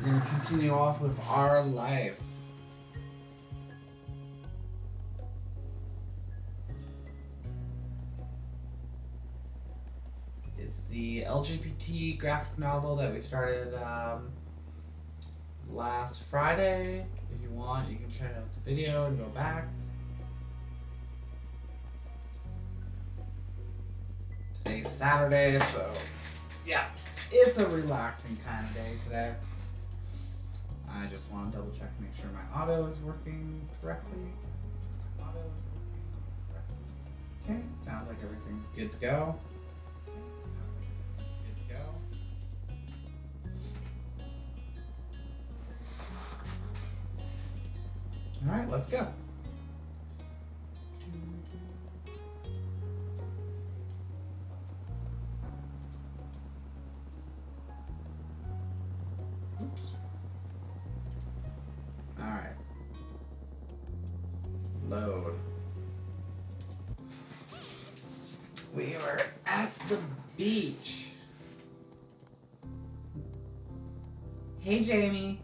We're gonna continue off with our life. It's the LGBT graphic novel that we started last Friday. If you want, you can check out the video and go back. Today's Saturday, so yeah, it's a relaxing kind of day today. I just want to double check to make sure my audio is working correctly. Okay, sounds like everything's good to go. All right, let's go. Oops. All right. Load. We are at the beach. Hey, Jamie.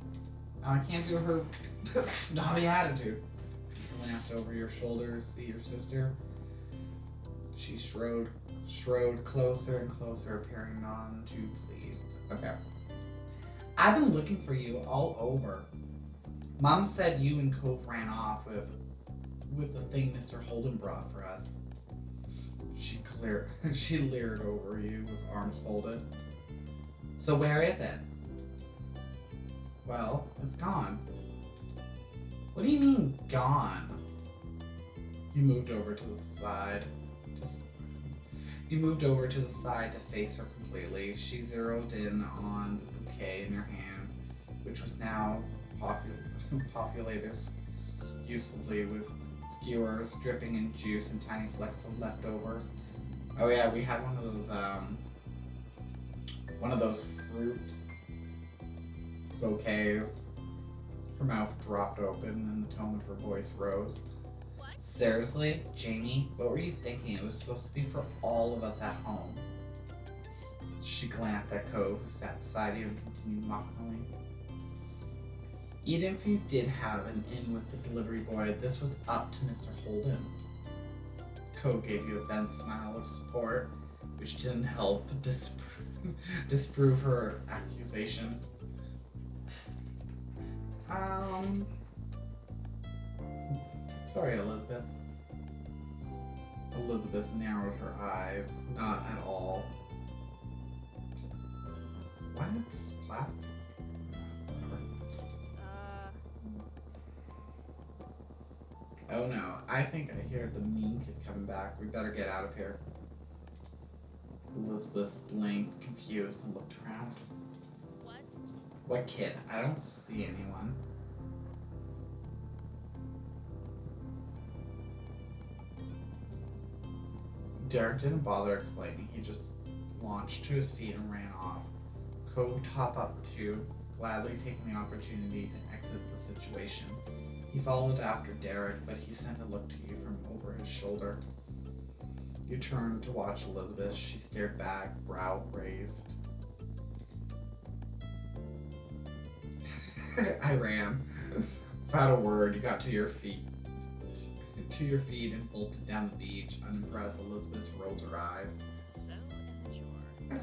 Oh, I can't do her snobby attitude. Glance over your shoulder, see your sister. She strode closer and closer, appearing none too pleased. Okay. I've been looking for you all over. Mom said you and Cove ran off with the thing Mr. Holden brought for us. She leered over you with arms folded. So where is it? Well, it's gone. What do you mean, gone? You moved over to the side. To face her completely. She zeroed in on the bouquet in her hand, which was now populated exclusively with skewers dripping in juice and tiny flecks of leftovers. Oh yeah, we had one of those fruit bouquets. Her mouth dropped open and the tone of her voice rose. What? Seriously, Jamie, what were you thinking? It was supposed to be for all of us at home. She glanced at Cove, who sat beside you, and continued mockingly. Even if you did have an in with the delivery boy, this was up to Mr. Holden. Cove gave you a bent smile of support, which didn't help disprove her accusation. Sorry, Elizabeth. Elizabeth narrowed her eyes. Not at all. What? Plastic? Oh no, I think I hear the mean kid coming back. We better get out of here. Elizabeth blinked, confused, and looked around. What kid? I don't see anyone. Derek didn't bother explaining. He just launched to his feet and ran off. Cove topped up too, gladly taking the opportunity to exit the situation. He followed after Derek, but he sent a look to you from over his shoulder. You turned to watch Elizabeth. She stared back, brow raised. I ran. Without a word, you got to your feet and bolted down the beach. Unimpressed, Elizabeth rolled her eyes. So immature.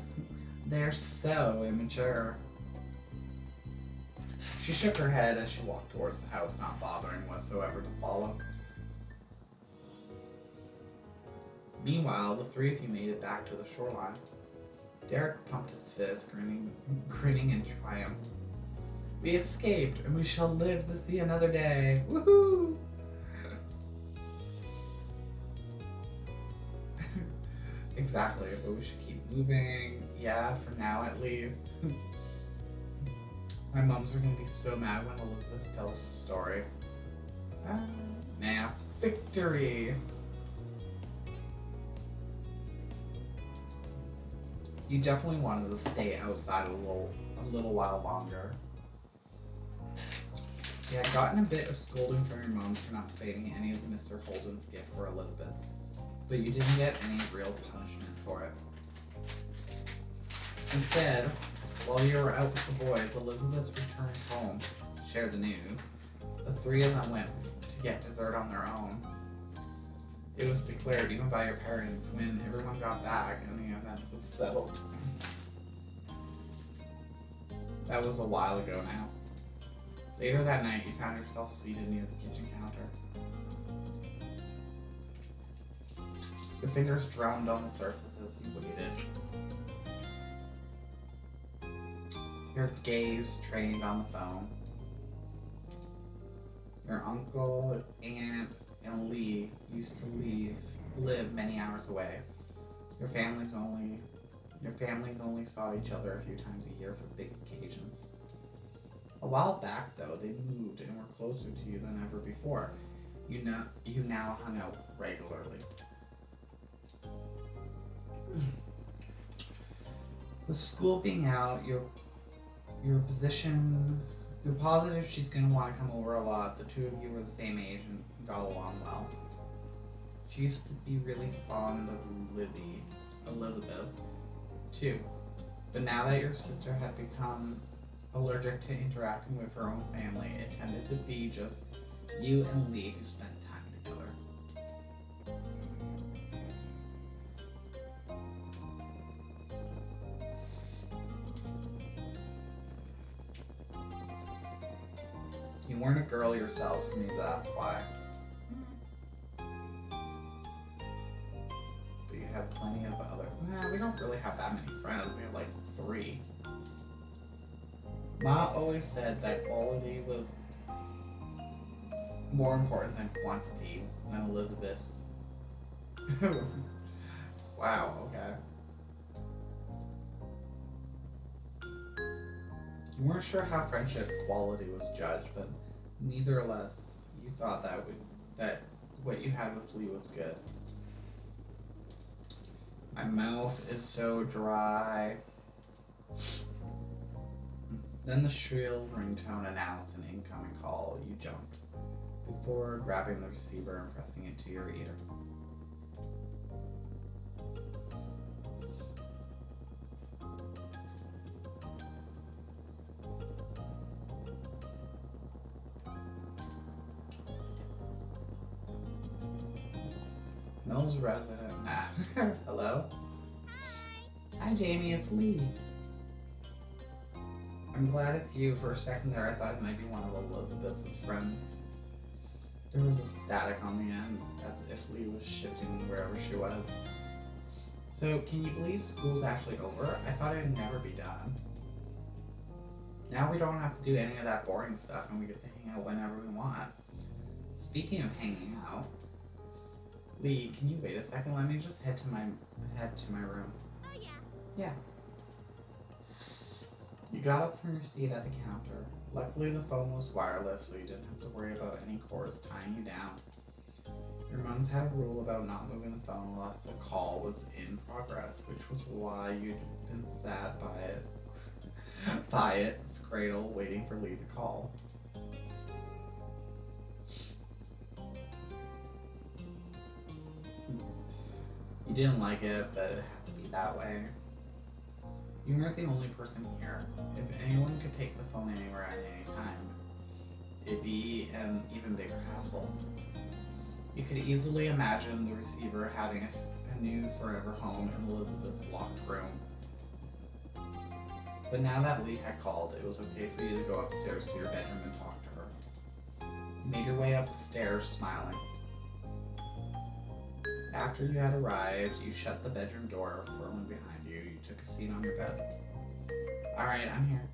They're so immature. She shook her head as she walked towards the house, not bothering whatsoever to follow. Meanwhile, the three of you made it back to the shoreline. Derek pumped his fist, grinning in triumph. We escaped, and we shall live to see another day. Woohoo! Exactly, but we should keep moving. Yeah, for now at least. My mums are gonna be so mad when Elizabeth tells the story. Victory! You definitely wanted to stay outside a little while longer. You had gotten a bit of scolding from your mom for not saving any of Mr. Holden's gift for Elizabeth, but you didn't get any real punishment for it. Instead, While you were out with the boys, Elizabeth returned home to share the news. The three of them went to get dessert on their own. It was declared even by your parents when everyone got back and the event was settled. That was a while ago now. Later that night, you found yourself seated near the kitchen counter. Your fingers drummed on the surface as you waited. Your gaze trained on the phone. Your uncle, aunt, and Lee used to live many hours away. Your families only saw each other a few times a year for big occasions. A while back, though, they moved and were closer to you than ever before. You now hung out regularly. With school being out, your position, you're positive she's going to want to come over a lot. The two of you were the same age and got along well. She used to be really fond of Elizabeth, too. But now that your sister had become allergic to interacting with her own family, it tended to be just you and Lee who spent time together. You weren't a girl yourself, so maybe that's why. But you have plenty of other... Nah, we don't really have that many friends. We have like 3. Ma always said that quality was more important than quantity when Elizabeth... Wow, okay. You weren't sure how friendship quality was judged, but nevertheless, you thought that what you had with Lee was good. My mouth is so dry. Then the shrill ringtone announced an incoming call. You jumped before grabbing the receiver and pressing it to your ear. Mills resident. Hello? Hi, Jamie, it's Lee. I'm glad it's you. For a second there, I thought it might be one of Elizabeth's friends. There was a static on the end, as if Lee was shifting wherever she was. So, can you believe school's actually over? I thought it'd never be done. Now we don't have to do any of that boring stuff, and we get to hang out whenever we want. Speaking of hanging out, Lee, can you wait a second? Let me just head to my room. Oh yeah. Yeah. You got up from your seat at the counter. Luckily, the phone was wireless, so you didn't have to worry about any cords tying you down. Your mom's had a rule about not moving the phone unless a call was in progress, which was why you'd been sat by its cradle, waiting for Lee to call. You didn't like it, but it had to be that way. You weren't the only person here. If anyone could take the phone anywhere at any time, it'd be an even bigger hassle. You could easily imagine the receiver having a new forever home in Elizabeth's locked room. But now that Lee had called, it was okay for you to go upstairs to your bedroom and talk to her. You made your way up the stairs, smiling. After you had arrived, you shut the bedroom door firmly behind you. You took a seat on your bed. Alright, I'm here.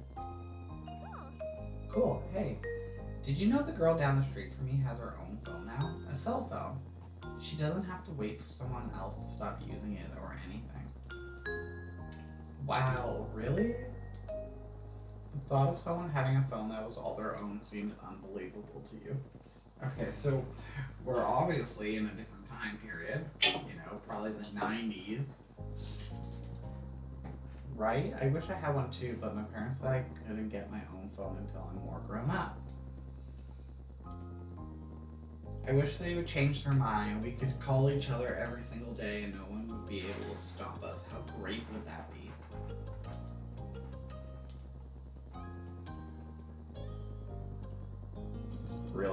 Cool, hey. Did you know the girl down the street from me has her own phone now? A cell phone. She doesn't have to wait for someone else to stop using it or anything. Wow, really? The thought of someone having a phone that was all their own seemed unbelievable to you. Okay, so we're obviously in a different time period, probably the 90s. Right? I wish I had one too, but my parents said I couldn't get my own phone until I'm more grown up. I wish they would change their mind. We could call each other every single day and no one would be able to stop us. How great would that be?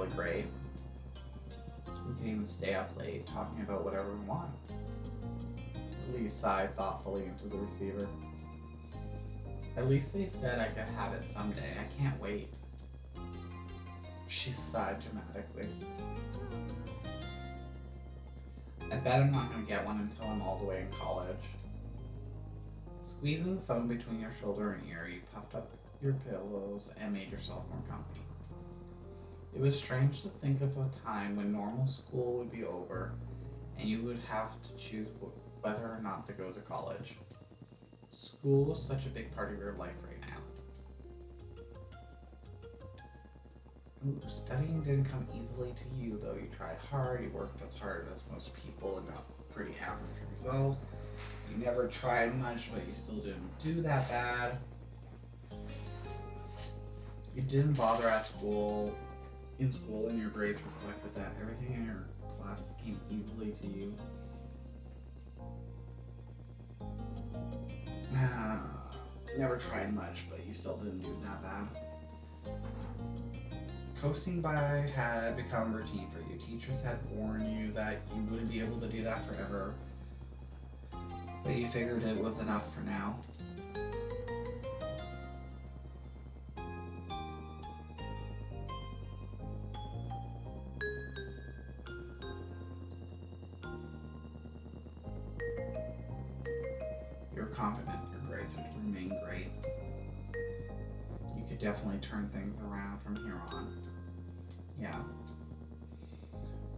really great. We can even stay up late talking about whatever we want. Lee sighed thoughtfully into the receiver. At least they said I could have it someday. I can't wait. She sighed dramatically. I bet I'm not going to get one until I'm all the way in college. Squeezing the phone between your shoulder and ear, you puffed up your pillows and made yourself more comfy. It was strange to think of a time when normal school would be over and you would have to choose whether or not to go to college. School was such a big part of your life right now. Ooh, studying didn't come easily to you, though. You tried hard, you worked as hard as most people and got pretty average results. You never tried much, but you still didn't do that bad. You didn't bother at school. In school, and your grades reflected that. Everything in your classes came easily to you. Never tried much, but you still didn't do that bad. Coasting by had become routine for you. Teachers had warned you that you wouldn't be able to do that forever, but you figured it was enough for now. You're confident your grades would remain great. You could definitely turn things around from here on. Yeah.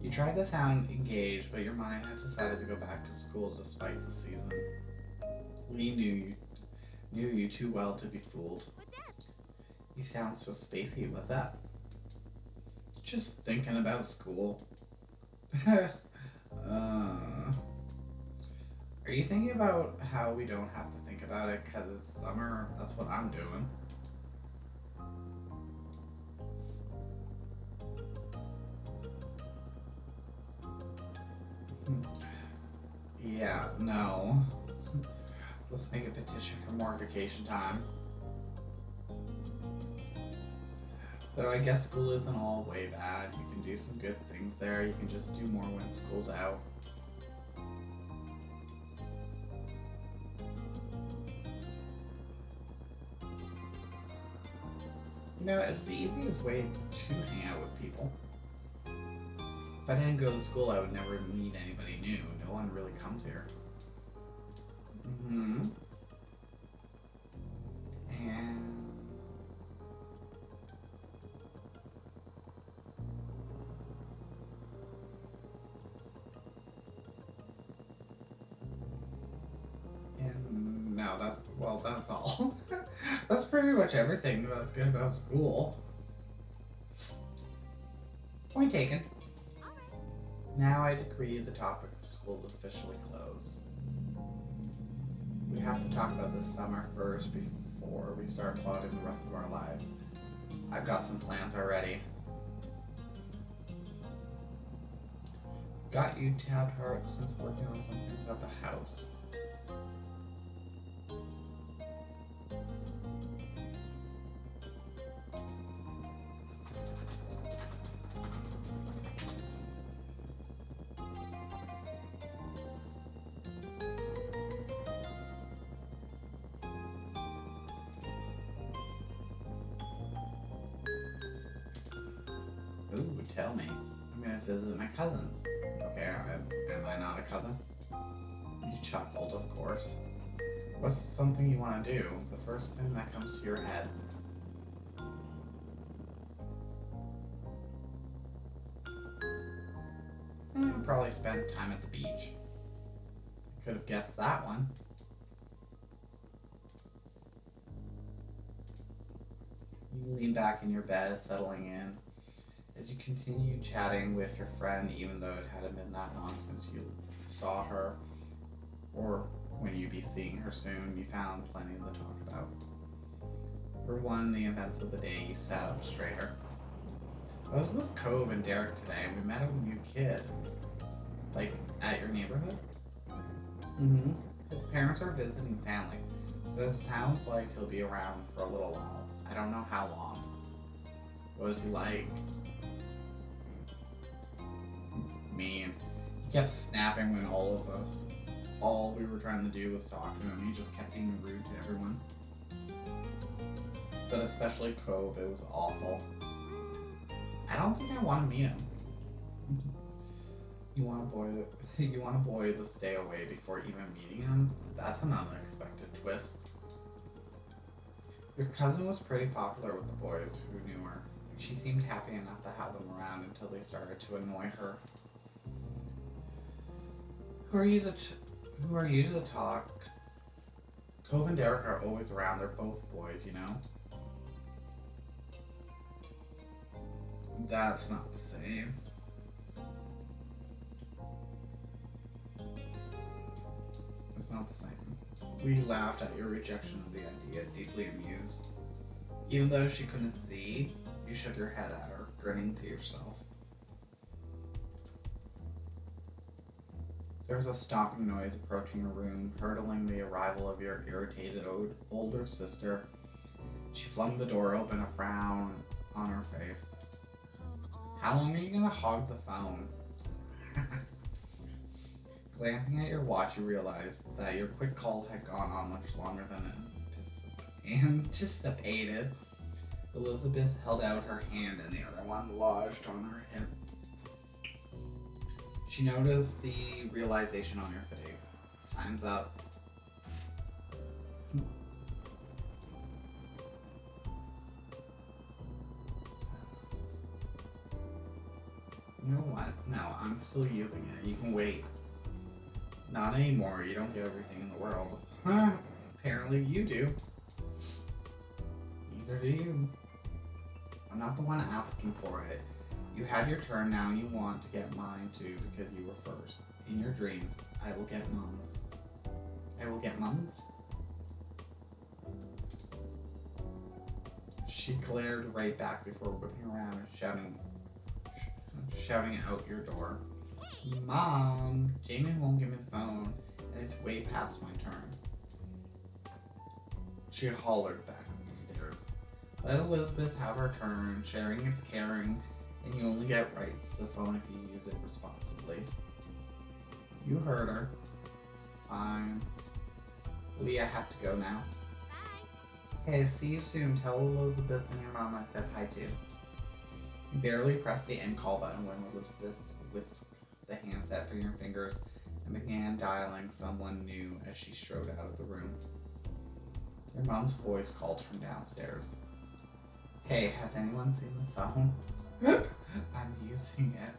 You tried to sound engaged, but your mind had decided to go back to school despite the season. Lee knew you too well to be fooled. You sound so spacey. What's up? Just thinking about school. Are you thinking about how we don't have to think about it because it's summer? That's what I'm doing. Yeah, no. Let's make a petition for more vacation time. Though I guess school isn't all way bad. You can do some good things there. You can just do more when school's out. You know, it's the easiest way to hang out with people. If I didn't go to school, I would never meet anybody new. No one really comes here. And no, that's all. That's pretty much everything that's good about school. Point taken. Now I decree the topic of school is officially closed. We have to talk about this summer first before we start plotting the rest of our lives. I've got some plans already. Got you tabbed hard since working on some things at the house. Ooh, tell me. I'm gonna visit my cousins. Okay, am I not a cousin? You chuckled, of course. What's something you want to do? The first thing that comes to your head. Probably spend time at the beach. Could have guessed that one. You lean back in your bed, settling in. As you continue chatting with your friend, even though it hadn't been that long since you saw her, or when you'd be seeing her soon, you found plenty to talk about. For one, the events of the day, you sat up straighter. I was with Cove and Derek today, and we met a new kid. Like, at your neighborhood? His parents are visiting family, so it sounds like he'll be around for a little while. I don't know how long. What is he like? mean. He kept snapping when all we were trying to do was talk to him. He just kept being rude to everyone. But especially Cove, it was awful. I don't think I want to meet him. You want a boy to stay away before even meeting him? That's an unexpected twist. Your cousin was pretty popular with the boys who knew her. She seemed happy enough to have them around until they started to annoy her. Who are you to talk? Cove and Derek are always around. They're both boys, you know? That's not the same. It's not the same. We laughed at your rejection of the idea, deeply amused. Even though she couldn't see, you shook your head at her, grinning to yourself. There was a stomping noise approaching your room, heralding the arrival of your irritated older sister. She flung the door open, a frown on her face. How long are you gonna hog the phone? Glancing at your watch, you realized that your quick call had gone on much longer than anticipated. Elizabeth held out her hand and the other one lodged on her hip. She noticed the realization on your face. Time's up. You know what? No, I'm still using it. You can wait. Not anymore. You don't get everything in the world. Apparently you do. Neither do you. I'm not the one asking for it. You had your turn, now you want to get mine too because you were first. In your dreams, I will get Mom's. I will get Mom's? She glared right back before whipping around and shouting out your door. Mom, Jamie won't give me the phone, and it's way past my turn. She hollered back up the stairs. Let Elizabeth have her turn. Sharing is caring, and you only get rights to the phone if you use it responsibly. You heard her. Fine. Leah, I have to go now. Bye. Hey, see you soon. Tell Elizabeth and your mom I said hi too. You barely pressed the end call button when Elizabeth whisked the handset through your fingers and began dialing someone new as she strode out of the room. Your mom's voice called from downstairs. Hey, has anyone seen the phone? I'm using it.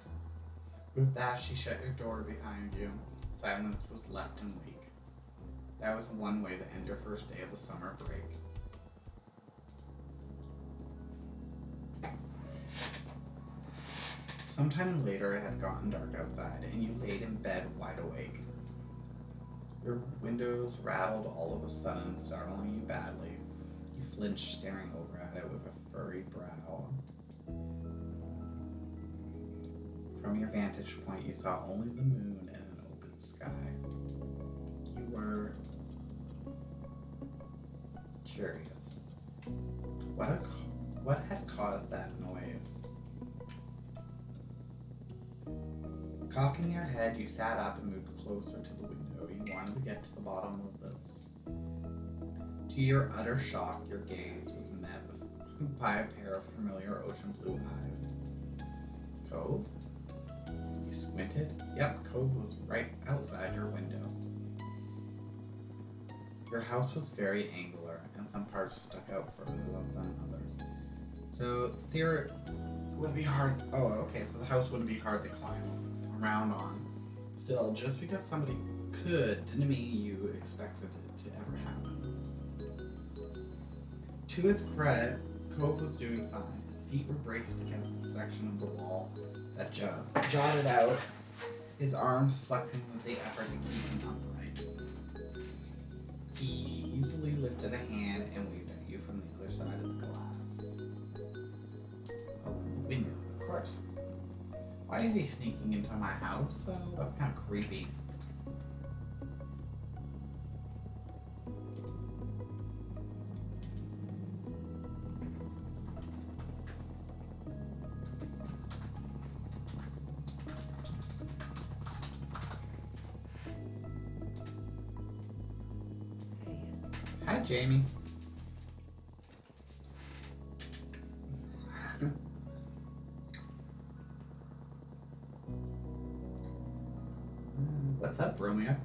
With that, she shut your door behind you. Silence was left in wake. That was one way to end your first day of the summer break. Sometime later, it had gotten dark outside, and you laid in bed wide awake. Your windows rattled all of a sudden, startling you badly. You flinched, staring over at it with a furry brow. From your vantage point, you saw only the moon and an open sky. You were curious. What had caused that noise? Cocking your head, you sat up and moved closer to the window. You wanted to get to the bottom of this. To your utter shock, your gaze was met by a pair of familiar ocean blue eyes. Cove? You squinted? Yep, Cove was right outside your window. Your house was very angular, and some parts stuck out further than others. So, it would be hard. Oh, okay, so the house wouldn't be hard to climb around on. Still, just because somebody could didn't mean you expected it to ever happen. To his credit, Cove was doing fine. His feet were braced against the section of the wall that jutted out, his arms flexing with the effort to keep him upright. He easily lifted a hand and waved at you from the other side of the glass. Oh, the window, of course. Why is he sneaking into my house? That's kind of creepy. Jamie. What's up, Romeo?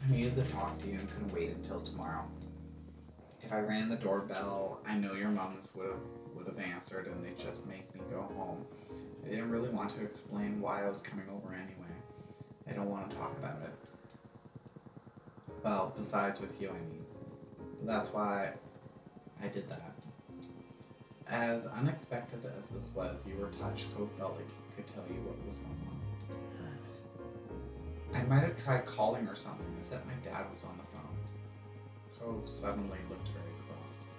I needed to talk to you and couldn't wait until tomorrow. If I rang the doorbell, I know your moms would have answered and they'd just make me go home. I didn't really want to explain why I was coming over anyway. I don't want to talk about it. Well, besides with you, I mean. But that's why I did that. As unexpected as this was, you were touched. Cove felt like he could tell you what was wrong. I might have tried calling or something, except my dad was on the phone. Cove suddenly looked very cross.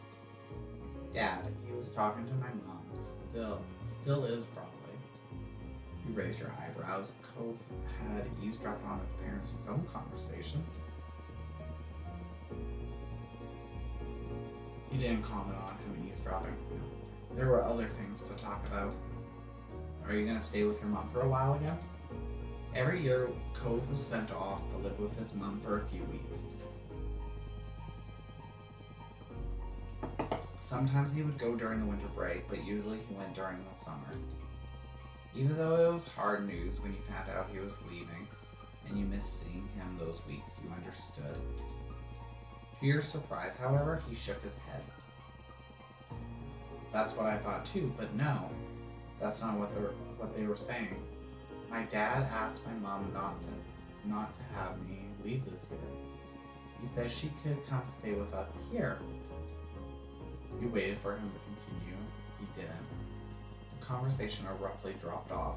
Dad, he was talking to my mom. Still is probably. You raised your eyebrows. Cove had eavesdropped on his parents' phone conversation. He didn't comment on him eavesdropping. There were other things to talk about. Are you going to stay with your mom for a while again? Every year, Cove was sent off to live with his mom for a few weeks. Sometimes he would go during the winter break, but usually he went during the summer. Even though it was hard news when you found out he was leaving, and you missed seeing him those weeks, you understood. To your surprise, however, he shook his head. That's what I thought too, but no, that's not what they were saying. My dad asked my mom not to have me leave this year. He said she could come stay with us here. You waited for him to continue. He didn't. The conversation abruptly dropped off.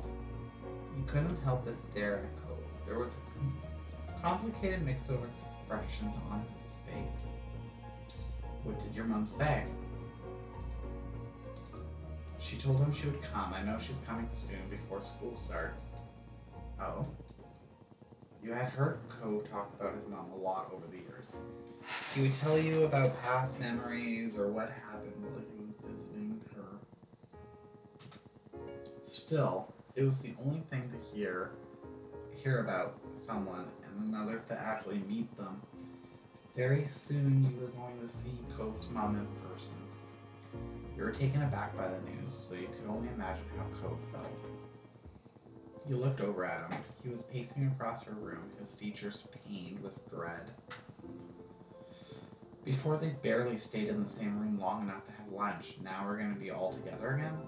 You couldn't help but stare at Cove. There was a complicated mix of expressions on his face. What did your mom say? She told him she would come. I know she's coming soon before school starts. Oh? You had heard Cove talk about his mom a lot over the years. He would tell you about past memories or what happened while he was visiting her. Still, it was the only thing to hear about someone and another to actually meet them. Very soon you were going to see Cove's mom in person. You were taken aback by the news, so you could only imagine how Cove felt. You looked over at him. He was pacing across her room, his features pained with dread. Before they'd barely stayed in the same room long enough to have lunch, now we're going to be all together again?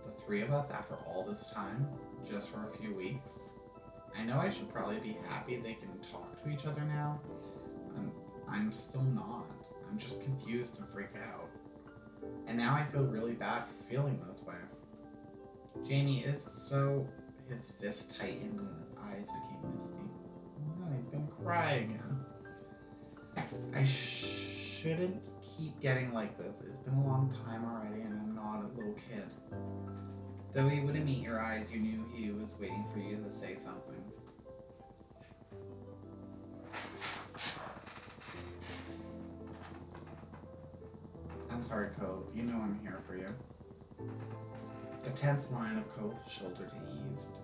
The three of us after all this time? Just for a few weeks? I know I should probably be happy they can talk to each other now. I'm still not. I'm just confused and freaked out. And now I feel really bad for feeling this way. Jamie is so... His fist tightened and his eyes became misty. Oh no, he's gonna cry again. I shouldn't keep getting like this. It's been a long time already and I'm not a little kid. Though he wouldn't meet your eyes, you knew he was waiting for you to say something. I'm sorry, Cove. You know I'm here for you. The tense line of Cove's shoulder eased.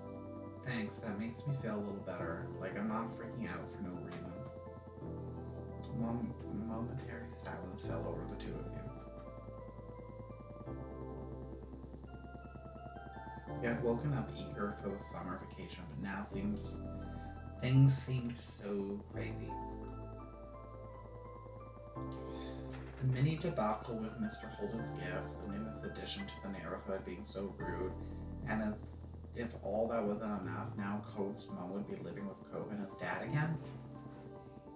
Thanks, that makes me feel a little better, like I'm not freaking out for no reason. Momentary silence fell over the two of you. You had woken up eager for the summer vacation, but now things seemed so crazy. The mini debacle with Mr. Holden's gift, the newest addition to the neighborhood being so rude, and as if all that wasn't enough, now Cove's mom would be living with Cove and his dad again.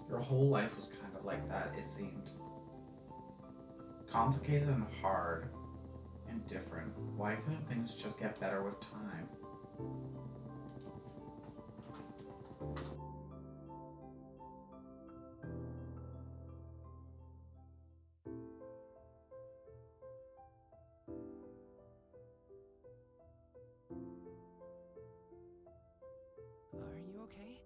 Your whole life was kind of like that, it seemed. Complicated and hard and different. Why couldn't things just get better with time? Are you okay?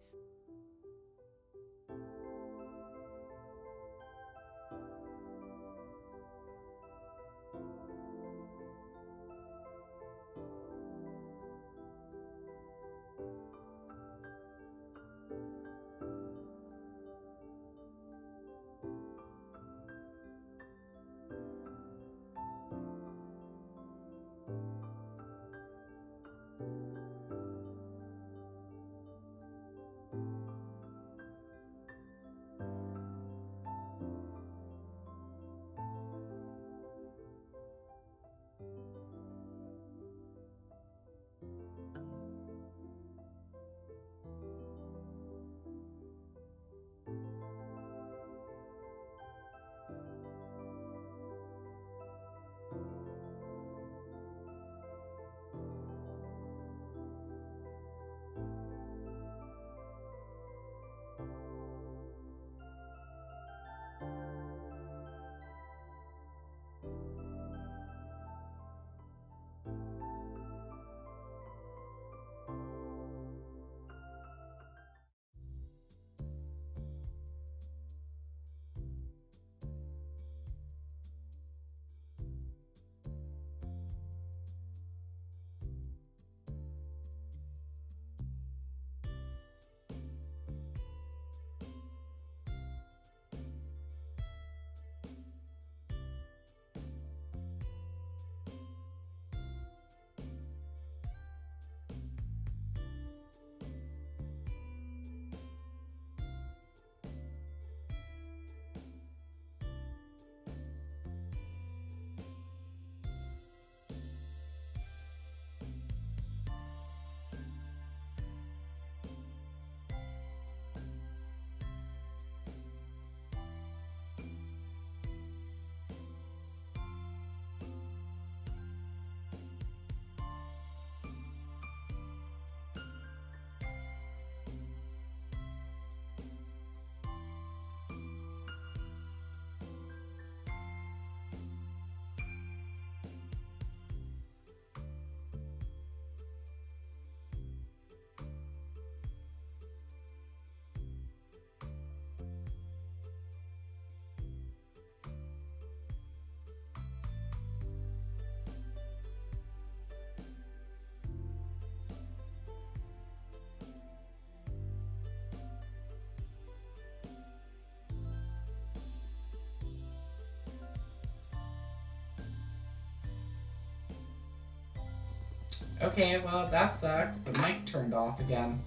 Okay, well, that sucks. The mic turned off again.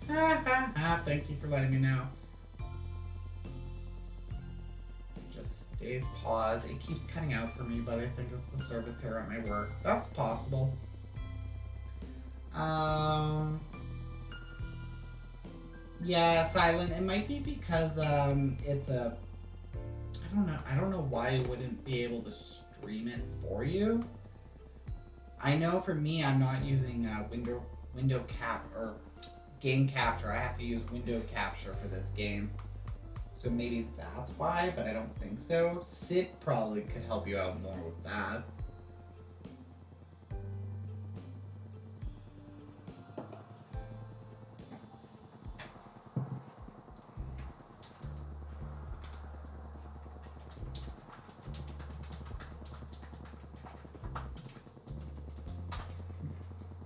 Ha ha ha, thank you for letting me know. Just stays paused. It keeps cutting out for me, but I think it's the service here at my work. That's possible. Yeah, Silent. It might be because it's a. I don't know why it wouldn't be able to stream it for you. I know for me, I'm not using window cap or game capture. I have to use window capture for this game. So maybe that's why, but I don't think so. Sid probably could help you out more with that.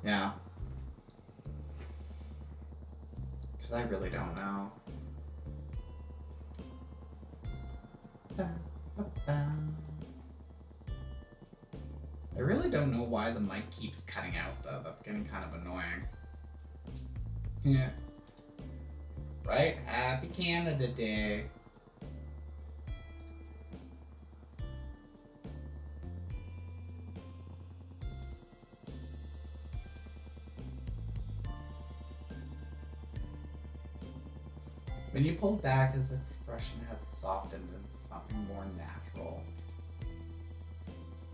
Yeah. Because I really don't know. I really don't know why the mic keeps cutting out though. That's getting kind of annoying. Yeah. Right? Happy Canada Day. When you pulled back, his expression had softened into something more natural.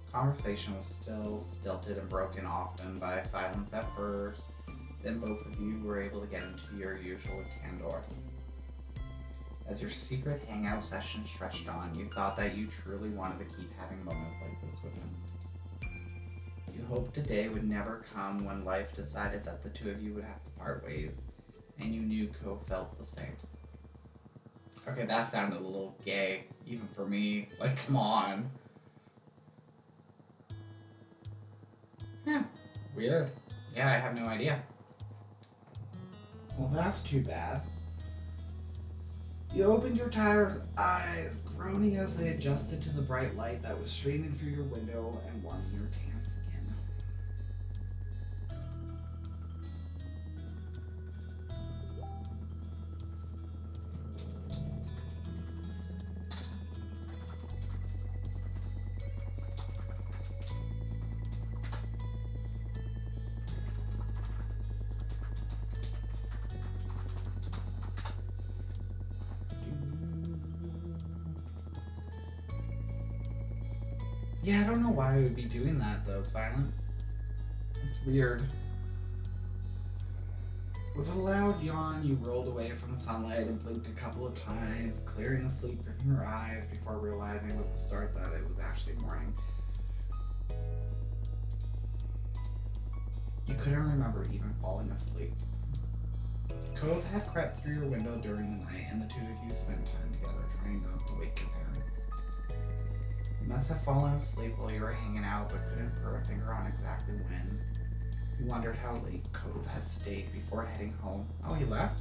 Conversation was still stilted and broken often by silence at first. Then both of you were able to get into your usual candor. As your secret hangout session stretched on, you thought that you truly wanted to keep having moments like this with him. You hoped a day would never come when life decided that the two of you would have to part ways, and you knew Co felt the same. Okay, that sounded a little gay, even for me. Like, come on. Weird. Yeah, I have no idea. Well, that's too bad. You opened your tired eyes, groaning as they adjusted to the bright light that was streaming through your window and warming your tan skin. Yeah, I don't know why we would be doing that though, Silent. It's weird. With a loud yawn, you rolled away from the sunlight and blinked a couple of times, clearing the sleep from your eyes before realizing with the start that it was actually morning. You couldn't remember even falling asleep. Cove had crept through your window during the night, and the two of you spent time together trying not to wake your parents. You must have fallen asleep while you were hanging out, but couldn't put a finger on exactly when. You wondered how late Cove had stayed before heading home. Oh, he left?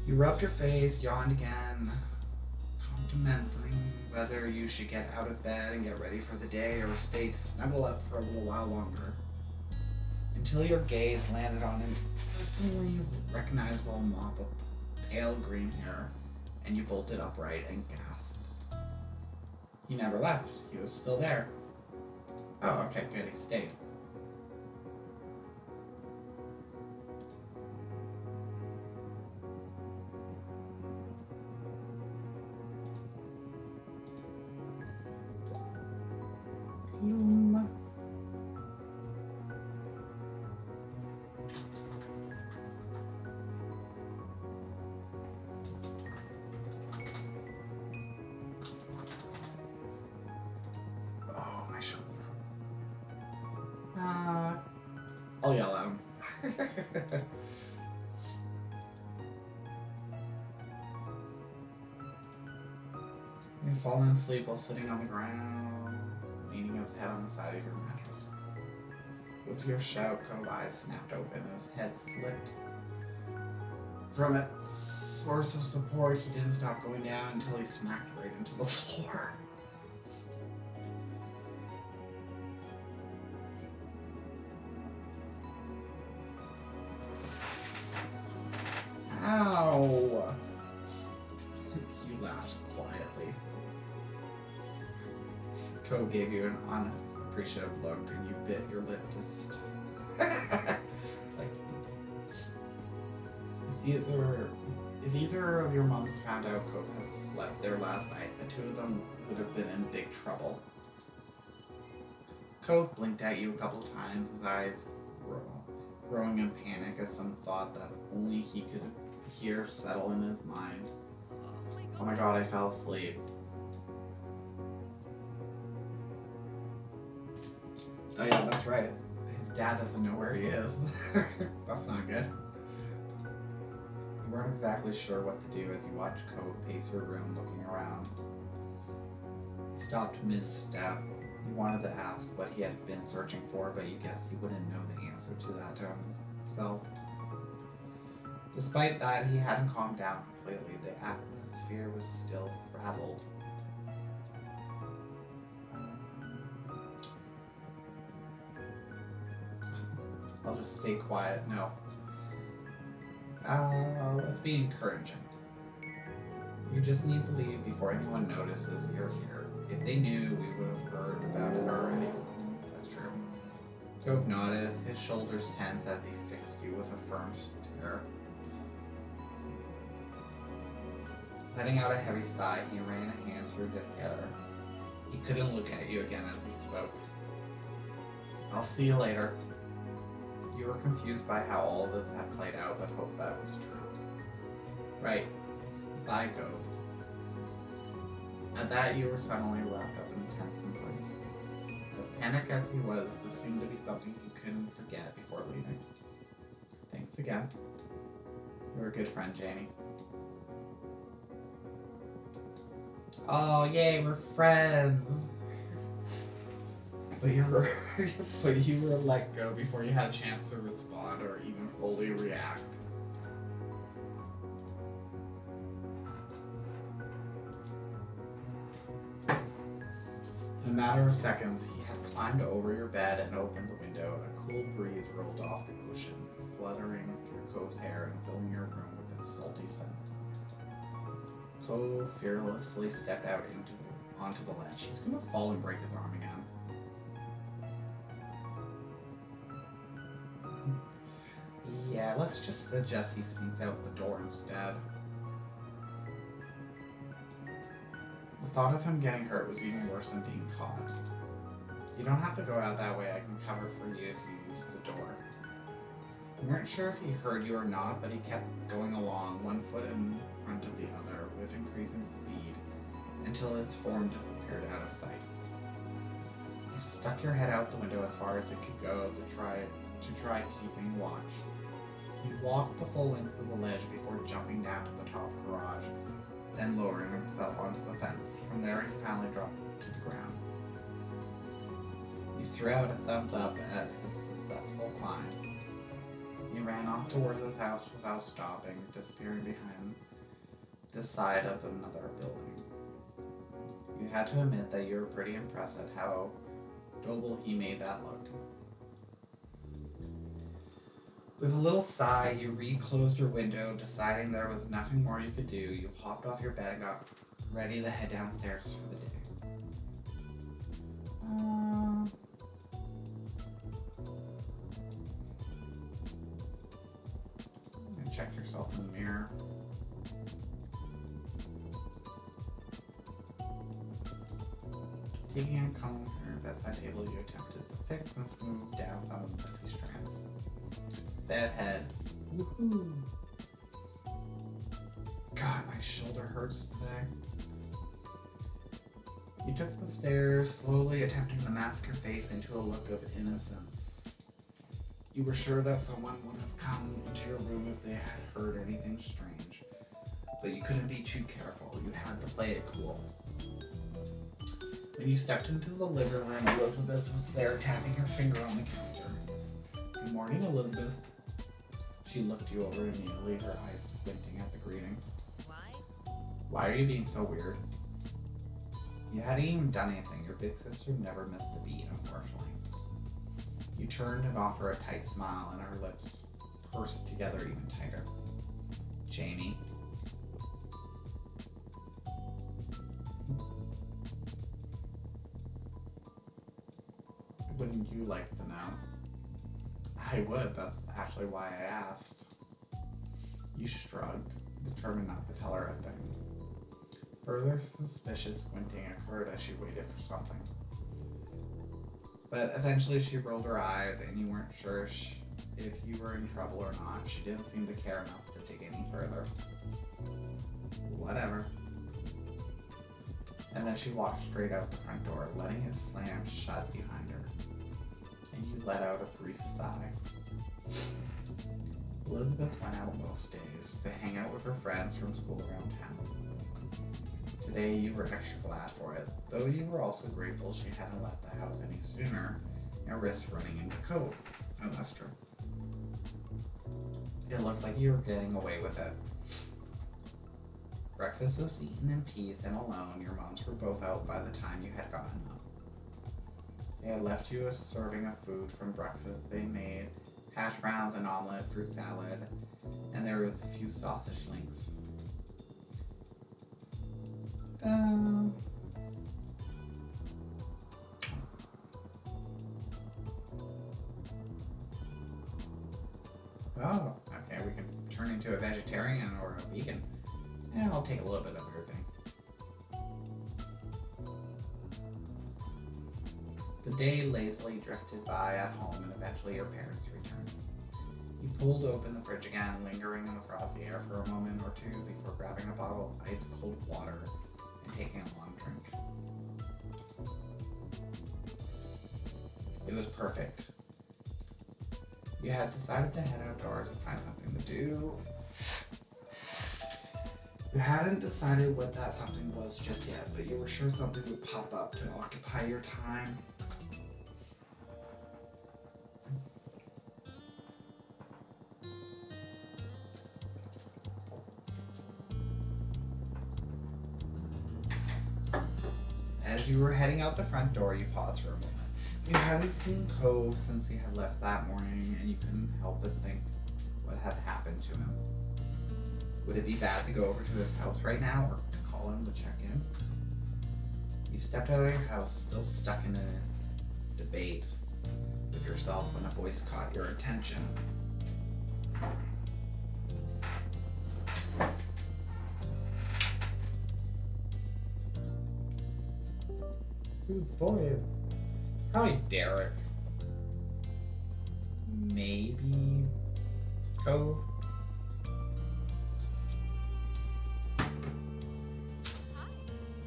You rubbed your face, yawned again, contemplating whether you should get out of bed and get ready for the day or stay to snuggle up for a little while longer. Until your gaze landed on an instantly recognizable mop of pale green hair, and you bolted upright and gasped. He never left. He was still there. Oh, okay, good. He stayed. I'll yell at him. You've fallen asleep while sitting on the ground, leaning his head on the side of your mattress. With your shout, Cove's eyes snapped open and his head slipped. From its source of support, he didn't stop going down until he smacked right into the floor. Cove gave you an unappreciative look and you bit your lip just like if either of your moms found out Cove has slept there last night, the two of them would have been in big trouble. Cove blinked at you a couple times, his eyes growing in panic as some thought that only he could hear settle in his mind. Oh my god, I fell asleep. Oh yeah, that's right. His dad doesn't know where he is. That's not good. You weren't exactly sure what to do as you watched Cove pace your room looking around. He stopped mid-step. You wanted to ask what he had been searching for, but you guessed he wouldn't know the answer to that to himself. Despite that, he hadn't calmed down completely. The atmosphere was still frazzled. I'll just stay quiet. No. Let's be encouraging. You just need to leave before anyone notices you're here. If they knew, we would have heard about it already. That's true. Cove nodded, his shoulders tense as he fixed you with a firm stare. Letting out a heavy sigh, he ran a hand through his hair. He couldn't look at you again as he spoke. I'll see you later. You were confused by how all of this had played out, but hoped that was true. Right. Sigh, Cove. At that, you were suddenly wrapped up in a tense embrace. As panicked as he was, this seemed to be something he couldn't forget before leaving. Thanks again. You're a good friend, Janie. Oh, yay, we're friends! But you were let go before you had a chance to respond or even fully react. In a matter of seconds, he had climbed over your bed and opened the window. A cool breeze rolled off the ocean, fluttering through Cove's hair and filling your room with its salty scent. Cove fearlessly stepped out onto the ledge. He's gonna fall and break his arm again. Yeah, let's just suggest he sneaks out the door instead. The thought of him getting hurt was even worse than being caught. You don't have to go out that way. I can cover for you if you use the door. You weren't sure if he heard you or not, but he kept going along, one foot in front of the other, with increasing speed, until his form disappeared out of sight. You stuck your head out the window as far as it could go to try keeping watch. He walked the full length of the ledge before jumping down to the top garage, then lowering himself onto the fence. From there, he finally dropped to the ground. You threw out a thumbs up at his successful climb. He ran off towards his house without stopping, disappearing behind the side of another building. You had to admit that you were pretty impressed at how noble he made that look. With a little sigh, you reclosed your window, deciding there was nothing more you could do. You hopped off your bed and got ready to head downstairs for the day. And check yourself in the mirror. Taking a comb from your bedside table, you attempted to fix and smooth down some of the messy strands. Bad head. Woohoo! God, my shoulder hurts today. You took the stairs, slowly attempting to mask your face into a look of innocence. You were sure that someone would have come into your room if they had heard anything strange, but you couldn't be too careful. You had to play it cool. When you stepped into the living room, Elizabeth was there, tapping her finger on the counter. Good morning, Elizabeth. She looked you over immediately, her eyes squinting at the greeting. Why are you being so weird? You hadn't even done anything. Your big sister never missed a beat, unfortunately. You turned and offered a tight smile, and her lips pursed together even tighter. Jamie. wouldn't you like to know? I would, that's actually why I asked. You shrugged, determined not to tell her a thing. Further suspicious squinting occurred as she waited for something. But eventually she rolled her eyes and you weren't sure if you were in trouble or not. She didn't seem to care enough to dig any further. Whatever. And then she walked straight out the front door, letting it slam shut behind her. And you let out a brief sigh. Elizabeth went out most days to hang out with her friends from school around town. Today you were extra glad for it, though you were also grateful she hadn't left the house any sooner and risked running into Cove and Lester. It looked like you were getting away with it. Breakfast was eaten in peace and alone. Your moms were both out by the time you had gotten up. They had left you a serving of food from breakfast they made, hash browns, an omelet, fruit salad, and there was a few sausage links. Oh, okay, we can turn into a vegetarian or a vegan. And I'll take a little bit of everything. The day lazily drifted by at home and eventually your parents returned. You pulled open the fridge again, lingering in the frosty air for a moment or two before grabbing a bottle of ice-cold water and taking a long drink. It was perfect. You had decided to head outdoors and find something to do. You hadn't decided what that something was just yet, but you were sure something would pop up to occupy your time. As you were heading out the front door, you paused for a moment. You hadn't seen Cove since he had left that morning, and you couldn't help but think what had happened to him. Would it be bad to go over to his house right now, or to call him to check in? You stepped out of your house, still stuck in a debate with yourself when a voice caught your attention. Whose voice? Probably Derek. Maybe Cove.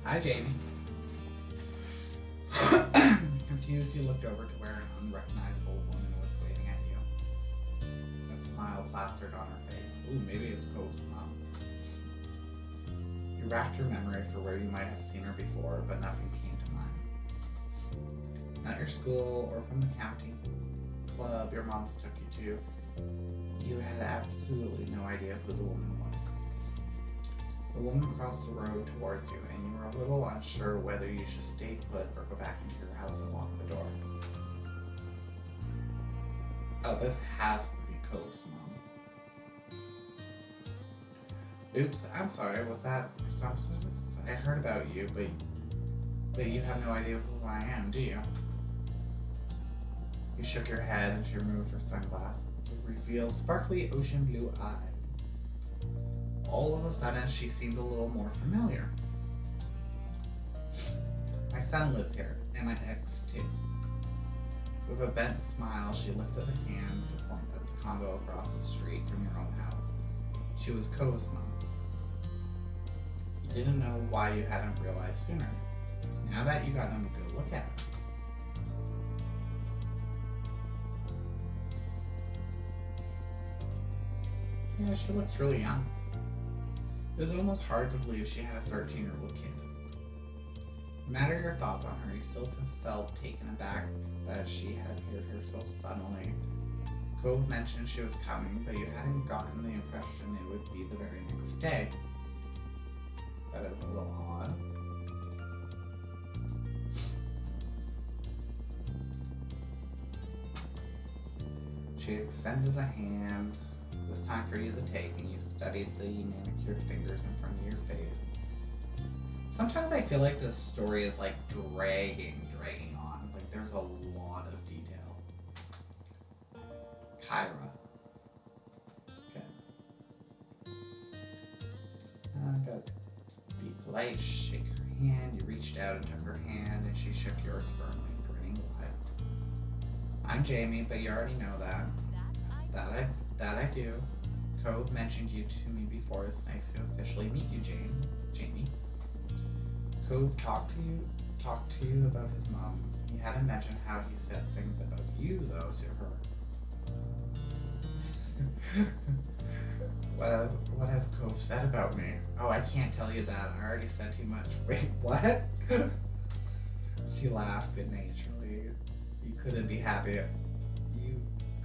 Hi, Jamie. Confused, you looked over to where an unrecognizable woman was waving at you. A smile plastered on her face. Ooh, maybe it's Cove's mom. You racked your memory for where you might have seen her before, but nothing came to mind. Not your school or from the county club your mom took you to. You had absolutely no idea who the woman was. The woman crossed the road towards you, and you were a little unsure whether you should stay put or go back into your house and lock the door. Oh, this has to be Cove's mom. Oops, I'm sorry, was that presumptuous? I heard about you, but you have no idea who I am, do you? You shook your head and she removed her sunglasses to reveal sparkly ocean blue eyes. All of a sudden, she seemed a little more familiar. My son lives here, and my ex too. With a bent smile, she lifted a hand to point at the condo across the street from your own house. She was Cove's mom. You didn't know why you hadn't realized sooner. Now that you got a good look at her. Yeah, she looks really young. It was almost hard to believe she had a 13-year-old kid. No matter your thoughts on her, you still felt taken aback that she had appeared here so suddenly. Cove mentioned she was coming, but you hadn't gotten the impression it would be the very next day. That is a little odd. She extended a hand, this time for you to take, and you studied the manicured fingers in front of your face. Sometimes I feel like this story is like dragging on. Like like there's a lot of detail. Kyra. Okay. Gotta be polite, shake her hand. You reached out and took her hand, and she shook yours firmly, grinning wide. I'm Jamie, but you already know that. That I do. Cove mentioned you to me before. It's nice to officially meet you, Jamie. Cove talked to you about his mom. He hadn't mentioned how he said things about you, though, to her. What has Cove said about me? Oh, I can't tell you that. I already said too much. Wait, what? She laughed good-naturedly. You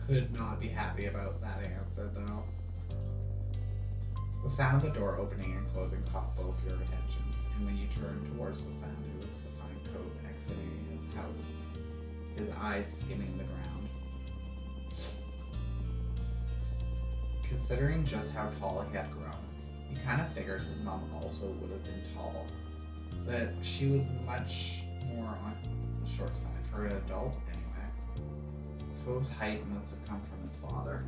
could not be happy about that answer, though. The sound of the door opening and closing caught both your attentions, and when you turned towards the sound, it was to find Cove exiting his house, his eyes skimming the ground. Considering just how tall he had grown, he kind of figured his mom also would have been tall, but she was much more on the short side for an adult anyway. Cove's height must have come from his father.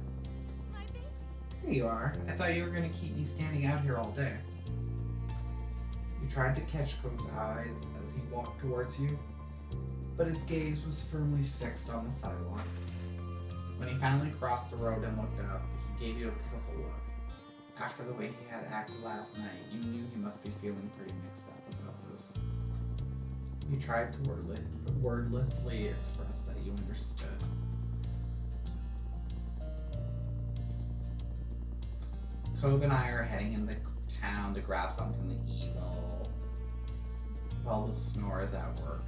Here you are. I thought you were going to keep me standing out here all day. You tried to catch Cove's eyes as he walked towards you, but his gaze was firmly fixed on the sidewalk. When he finally crossed the road and looked up, he gave you a pitiful look. After the way he had acted last night, you knew he must be feeling pretty mixed up about this. You tried to wordlessly express that you understood. Cove and I are heading into town to grab something to eat while the snore is at work.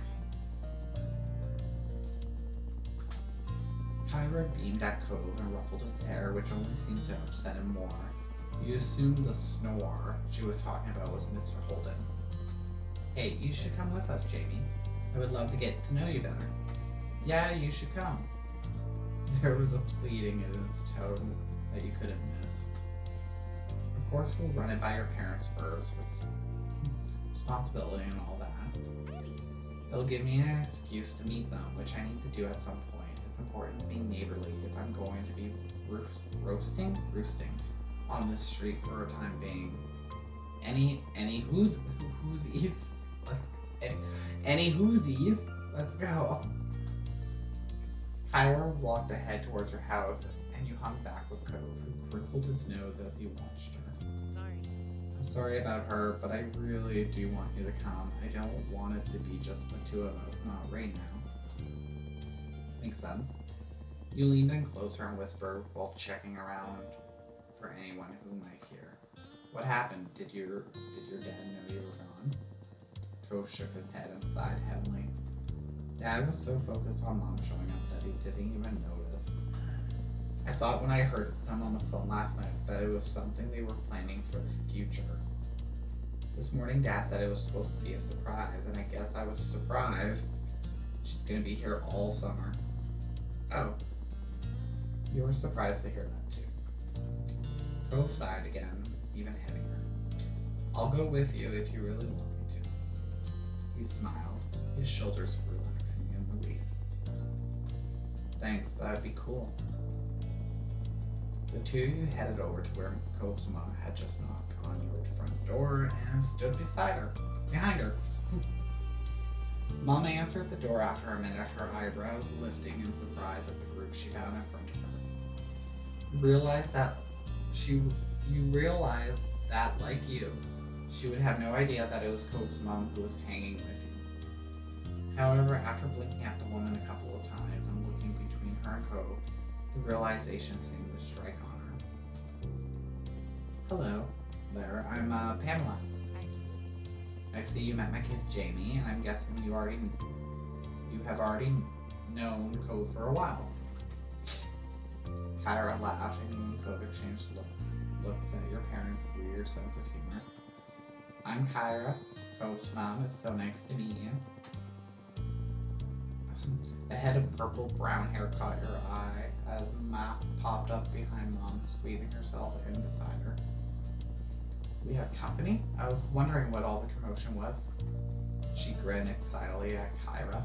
Kyra beamed at Cove and ruffled his hair, which only seemed to upset him more. You assumed the snore she was talking about was Mr. Holden. Hey, you should come with us, Jamie. I would love to get to know you better. Yeah, you should come. There was a pleading in his tone that you couldn't miss. Of course, we'll run it by your parents first, with responsibility and all that. They'll give me an excuse to meet them, which I need to do at some point. It's important to be neighborly if I'm going to be roosting on this street for a time being. Any whoosies? Any whoosies? Let's go. Kyra walked ahead towards her house, and you hung back with Cove, who crinkled his nose as you watched her. I'm sorry about her, but I really do want you to come. I don't want it to be just the two of us, not right now. Makes sense. You leaned in closer and whispered while checking around for anyone who might hear. What happened? Did your dad know you were gone? Cove shook his head and sighed heavily. Dad was so focused on Mom showing up that he didn't even notice. I thought when I heard them on the phone last night that it was something they were planning for the future. This morning Dad said it was supposed to be a surprise, and I guess I was surprised. She's gonna be here all summer. Oh. You were surprised to hear that too. Cove sighed again, even heavier. I'll go with you if you really want me to. He smiled, his shoulders relaxing in relief. Thanks, that'd be cool. The two of you headed over to where Cove's mom had just knocked on your front door and stood behind her. Mom answered the door after a minute, her eyebrows lifting in surprise at the group she found in front of her. You realized that, like you, she would have no idea that it was Cove's mom who was hanging with you. However, after blinking at the woman a couple of times and looking between her and Cove, the realization seemed to strike on her. Hello there, I'm Pamela. I see you met my kid Jamie, and I'm guessing you have already known Cove for a while. Kyra laughed, and you and Cove exchanged looks at your parents' weird sense of humor. I'm Kyra, Cove's mom. It's so nice to meet you. A head of purple-brown hair caught your eye as Matt popped up behind Mom, squeezing herself in beside her. We have company? I was wondering what all the commotion was. She grinned excitedly at Kyra.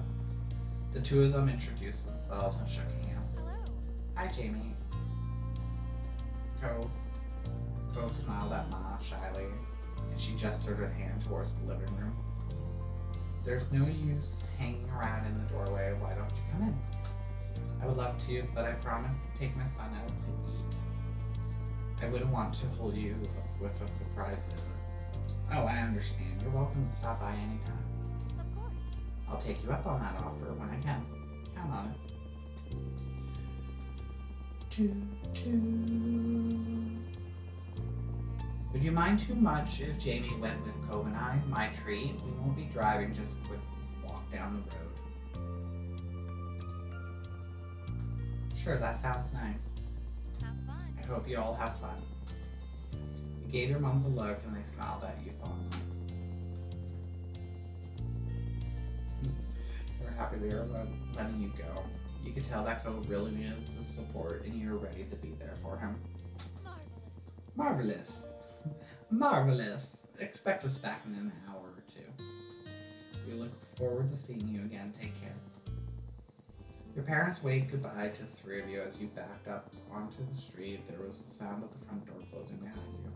The two of them introduced themselves and shook hands. Hello. Hi, Jamie. Cove smiled at Ma shyly, and she gestured her hand towards the living room. There's no use hanging around in the doorway. Why don't you come in? I would love to, but I promised to take my son out to eat. I wouldn't want to hold you with a surprise visit. Oh, I understand. You're welcome to stop by anytime. Of course. I'll take you up on that offer when I can. Count on it. Would you mind too much if Jamie went with Cove and I? My treat. We won't be driving, just a quick walk down the road. Sure, that sounds nice. Have fun. I hope you all have fun. You gave your moms a look and they smiled at you fondly. You're happy they were letting you go. You could tell that Cove really needed the support and you were ready to be there for him. Marvelous. Marvelous. Expect us back in an hour or two. We look forward to seeing you again. Take care. Your parents waved goodbye to the three of you as you backed up onto the street. There was the sound of the front door closing behind you.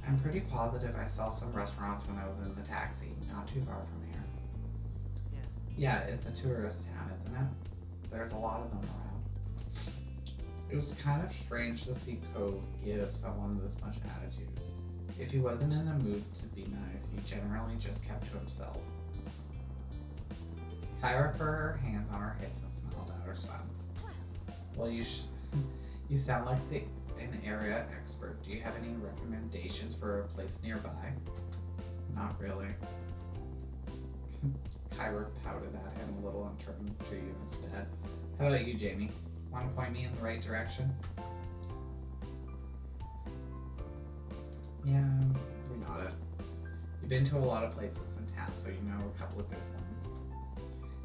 I'm pretty positive I saw some restaurants when I was in the taxi, not too far from here. Yeah, it's a tourist town, isn't it? There's a lot of them around. It was kind of strange to see Cove give someone this much attitude. If he wasn't in the mood to be nice, he generally just kept to himself. Kyra put her hands on her hips and smiled at her son. Well, you sound like an area expert. Do you have any recommendations for a place nearby? Not really. Kyra pouted at him a little and turned to you instead. How about you, Jamie? Want to point me in the right direction? Yeah, we nodded. You've been to a lot of places in town, so you know a couple of good ones.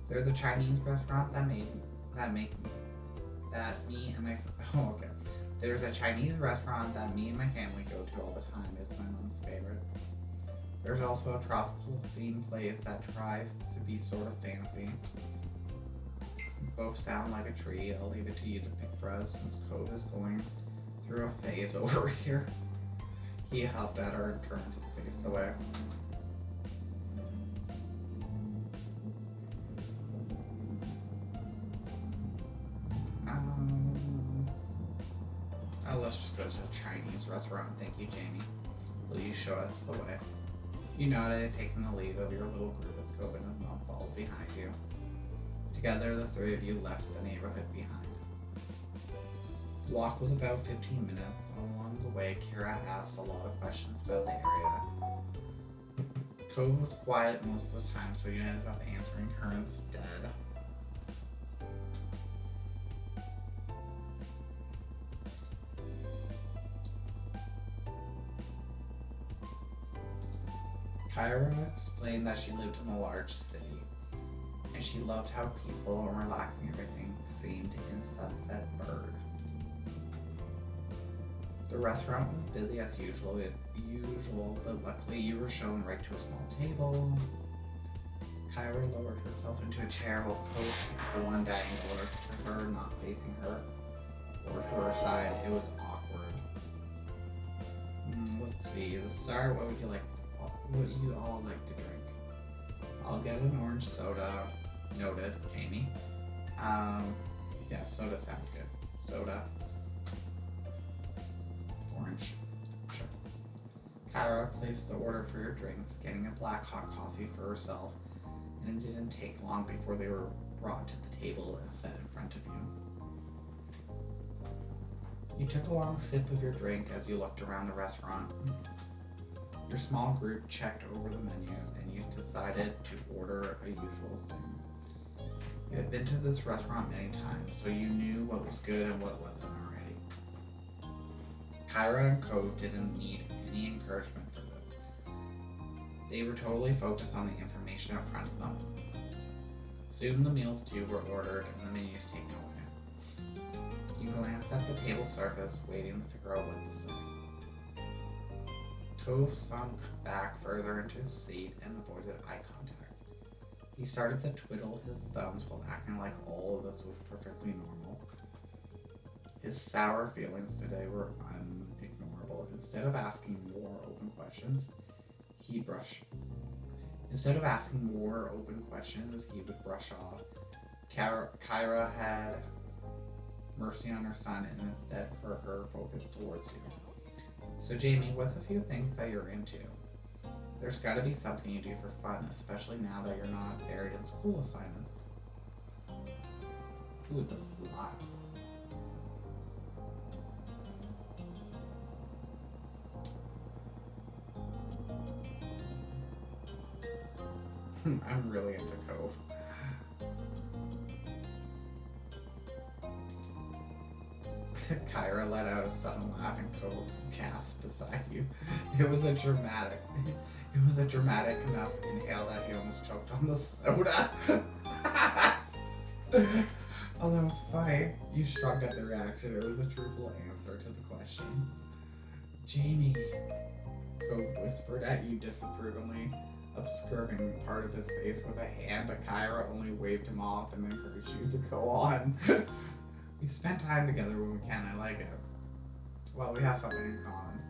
There's a Chinese restaurant There's a Chinese restaurant that me and my family go to all the time. It's my mom's favorite. There's also a tropical themed place that tries to be sort of fancy. Both sound like a treat. I'll leave it to you to pick for us since Cove is going through a phase over here. He helped at her and turned his face away. Let's just go to a Chinese restaurant. Thank you, Jamie. Will you show us the way? You nodded, taking the lead of your little group as Cove and his mom followed behind you. Together, the three of you left the neighborhood behind. The walk was about 15 minutes. Along the way, Kira asked a lot of questions about the area. Cove was quiet most of the time, so you ended up answering her instead. Kyra explained that she lived in a large city, and she loved how peaceful and relaxing everything seemed in Sunset Bird. The restaurant was busy as usual, but luckily you were shown right to a small table. Kyra lowered herself into a chair while Cove picked the one dining door to her, not facing her, or to her side. It was awkward. Let's see. Let's start. What would you all like to drink? I'll get an orange soda. Noted, Jamie. Yeah, soda sounds good. Soda. Orange. Sure. Kyra placed the order for your drinks, getting a black hot coffee for herself, and it didn't take long before they were brought to the table and set in front of you. You took a long sip of your drink as you looked around the restaurant. Your small group checked over the menus and you decided to order a usual thing. You had been to this restaurant many times, so you knew what was good and what wasn't already. Kyra and Cove didn't need any encouragement for this. They were totally focused on the information in front of them. Soon the meals too were ordered and the menus taken away. You glanced at the table surface, waiting to figure out what to say. Cove sunk back further into his seat and avoided eye contact. He started to twiddle his thumbs while acting like all of this was perfectly normal. His sour feelings today were unignorable. Instead of asking more open questions, he would brush off. Kyra had mercy on her son and instead put her focus towards you. So Jamie, what's a few things that you're into? There's got to be something you do for fun, especially now that you're not buried in school assignments. Ooh, this is a lot. I'm really into Cove. Kyra let out a sudden laugh and Cove gasped beside you. It was a dramatic enough inhale that he almost choked on the soda. Oh, that was funny. You shrugged at the reaction. It was a truthful answer to the question. Jamie, Cove whispered at you disapprovingly, obscuring part of his face with a hand, but Kyra only waved him off and encouraged you to go on. We spend time together when we can. I like it. Well, we have something in common.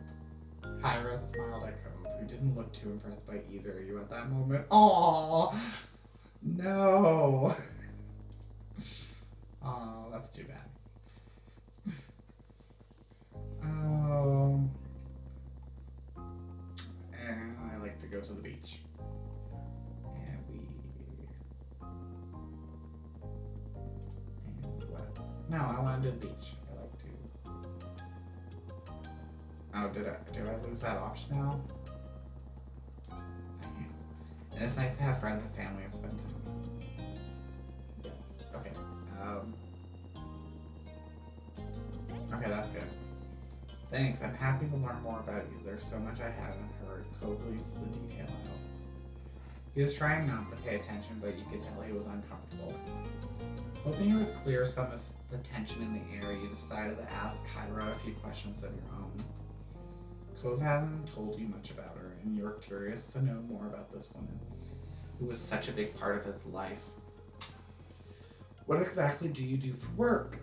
Kyra smiled at Cove, who didn't look too impressed by either of you at that moment. Aww! No! Oh, that's too bad. And I like to go to the beach. And what? No, I want to do the beach. I like to. Oh, did I lose that option now? And it's nice to have friends and family and spend time. Yes. Okay. Okay, that's good. Thanks. I'm happy to learn more about you. There's so much I haven't heard. Cove leaves the detail out. He was trying not to pay attention, but you could tell he was uncomfortable. Hoping you would clear some of the tension in the air, you decided to ask Kyra a few questions of your own. Cove hasn't told you much about her, and you're curious to know more about this woman, who was such a big part of his life. What exactly do you do for work?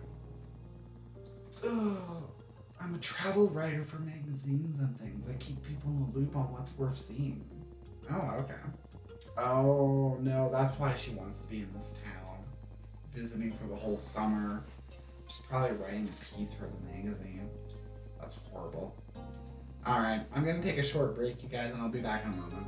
I'm a travel writer for magazines and things. I keep people in the loop on what's worth seeing. Oh, okay. Oh, no, that's why she wants to be in this town. Visiting for the whole summer. She's probably writing a piece for the magazine. That's horrible. Alright, I'm gonna take a short break, you guys, and I'll be back in a moment.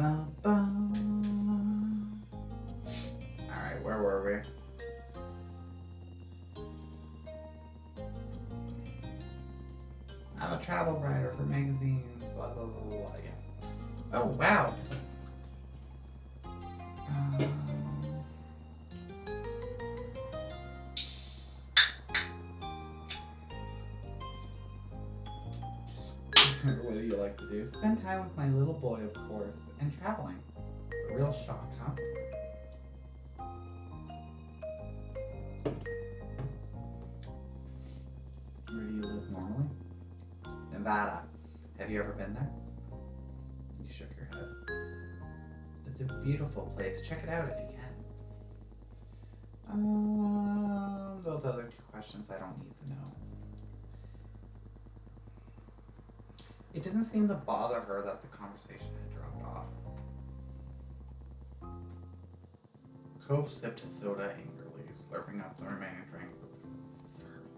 Alright, where were we? I'm a travel writer for magazines, blah blah blah blah, yeah. Oh wow! What do you like to do? Spend time with my little boy, of course, and traveling. A real shock, huh? Where do you live normally? Nevada. Have you ever been there? You shook your head. It's a beautiful place. Check it out if you can. Those other two questions I don't need to know. It didn't seem to bother her that the conversation had dropped off. Cove sipped his soda angrily, slurping up the remaining drink with firm brows.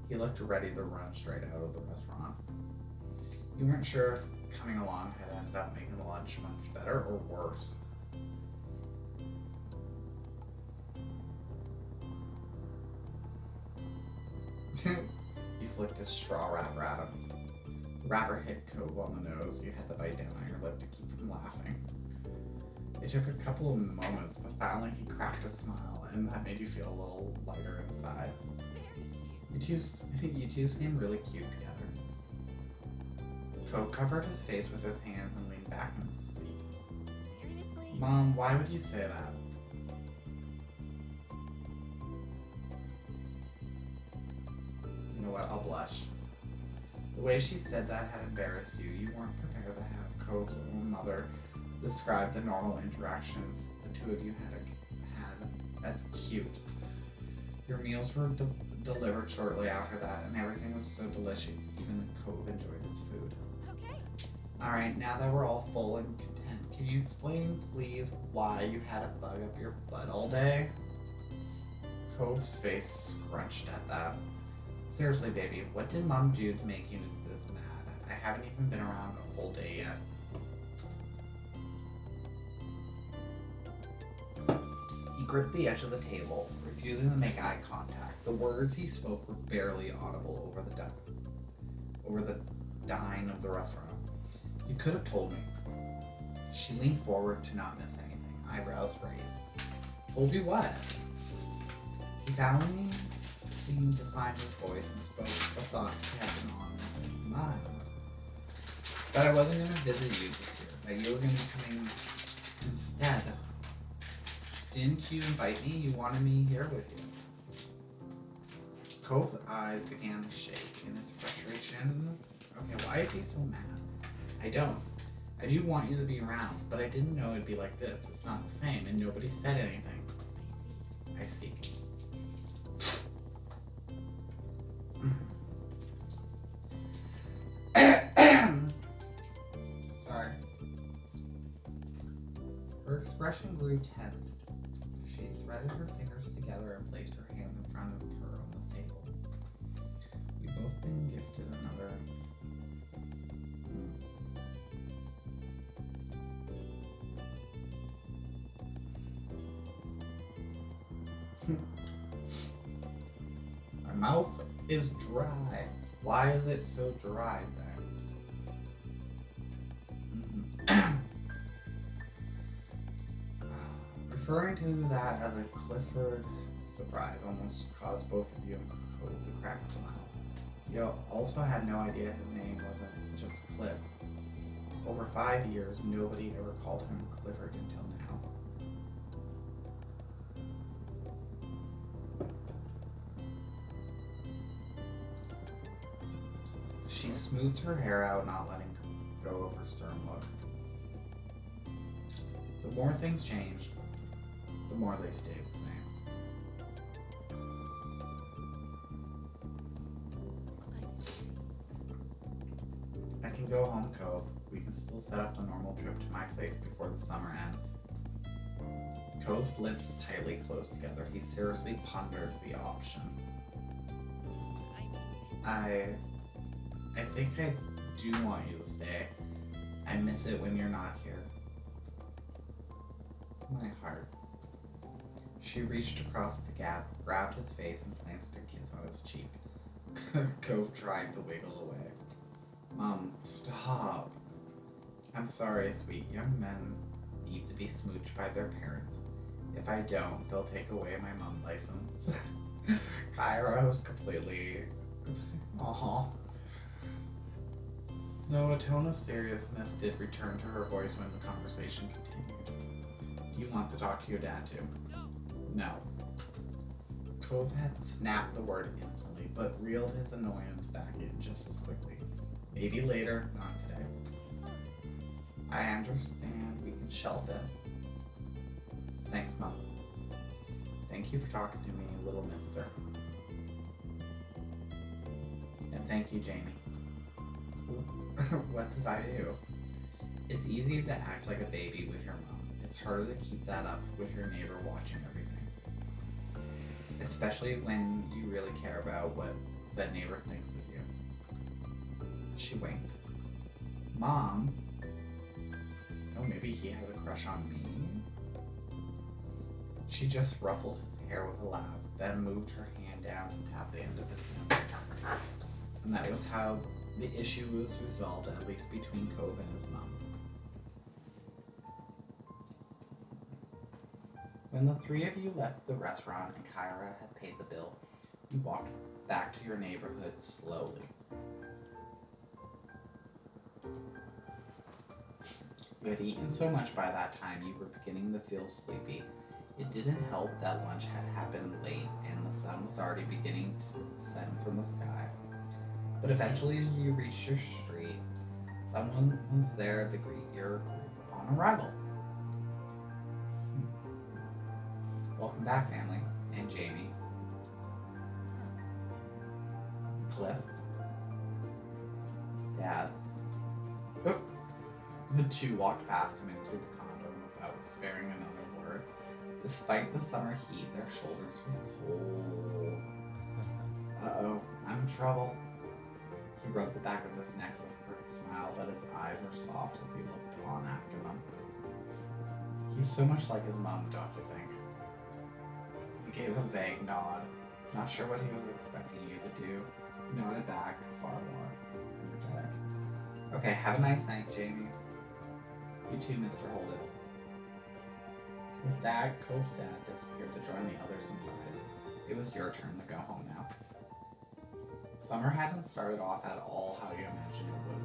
He looked ready to run straight out of the restaurant. You weren't sure if coming along had ended up making the lunch much better or worse. He flicked his straw wrapper at him. The wrapper hit Cove on the nose. You had to bite down on your lip to keep from laughing. It took a couple of moments, but finally he cracked a smile, and that made you feel a little lighter inside. You two seem really cute together. Cove covered his face with his hands and leaned back in his seat. Seriously? Mom, why would you say that? You know what? I'll blush. The way she said that had embarrassed you. You weren't prepared to have Cove's own mother describe the normal interactions the two of you had. That's cute. Your meals were delivered shortly after that, and everything was so delicious. Even Cove enjoyed his food. Okay. All right, now that we're all full and content, can you explain, please, why you had a bug up your butt all day? Cove's face scrunched at that. Seriously, baby, what did Mom do to make you this mad? I haven't even been around a whole day yet. He gripped the edge of the table, refusing to make eye contact. The words he spoke were barely audible over the dine of the restaurant. You could have told me. She leaned forward to not miss anything, eyebrows raised. Told you what? He finally seemed to find his voice and spoke the thoughts he had been on his mind. That I wasn't going to visit you this year, that you were going to be coming instead. Didn't you invite me? You wanted me here with you. Cove's eyes began to shake in his frustration. Okay, why is he so mad? I don't. I do want you to be around, but I didn't know it'd be like this. It's not the same, and nobody said anything. I see. I see. Sorry. Her expression grew tense. She threaded her fingers together and placed her hands in front of her on the table. We've both been gifted another. My mouth is dry. Why is it so dry then? Referring to that as a Clifford surprise almost caused both of you and Cove to crack a smile. You also had no idea his name wasn't just Cliff. Over 5 years, nobody ever called him Clifford until now. She smoothed her hair out, not letting go of her stern look. The more things changed, the more they stayed the same. I'm sorry. I can go home, Cove. We can still set up the normal trip to my place before the summer ends. Cove's lips tightly closed together. He seriously pondered the option. I think I do want you to stay. I miss it when you're not here. My heart. She reached across the gap, grabbed his face, and planted a kiss on his cheek. Cove tried to wiggle away. Mom, stop. I'm sorry, sweet. Young men need to be smooched by their parents. If I don't, they'll take away my mom's license. Kyra was completely... Aw. Though a tone of seriousness did return to her voice when the conversation continued. You want to talk to your dad too? No. Cove had snapped the word instantly, but reeled his annoyance back in just as quickly. Maybe later, not today. I understand. We can shelf it. Thanks, Mom. Thank you for talking to me, little mister. And thank you, Jamie. What did I do? It's easy to act like a baby with your mom. It's harder to keep that up with your neighbor watching everything. Especially when you really care about what that neighbor thinks of you. She winked. Mom? Oh, maybe he has a crush on me? She just ruffled his hair with a laugh, then moved her hand down to tap the end of his nose. And that was how the issue was resolved, at least between Cove and his mom. When the three of you left the restaurant and Kyra had paid the bill, you walked back to your neighborhood slowly. You had eaten so much by that time you were beginning to feel sleepy. It didn't help that lunch had happened late and the sun was already beginning to descend from the sky. But eventually you reached your street. Someone was there to greet your group upon arrival. Welcome back, family. And Jamie. Cliff. Dad. Oh. The two walked past him into the condo without sparing another word. Despite the summer heat, their shoulders were cold. Uh-oh, I'm in trouble. He rubbed the back of his neck with a crooked smile, but his eyes were soft as he looked on after them. He's so much like his mom, don't you think? He gave a vague nod, not sure what he was expecting you to do. He nodded back, far more energetic. Okay, have a nice night, Jamie. You too, Mr. Holden. With that, Cove's dad disappeared to join the others inside. It was your turn to go home now. Summer hadn't started off at all how you imagined it would,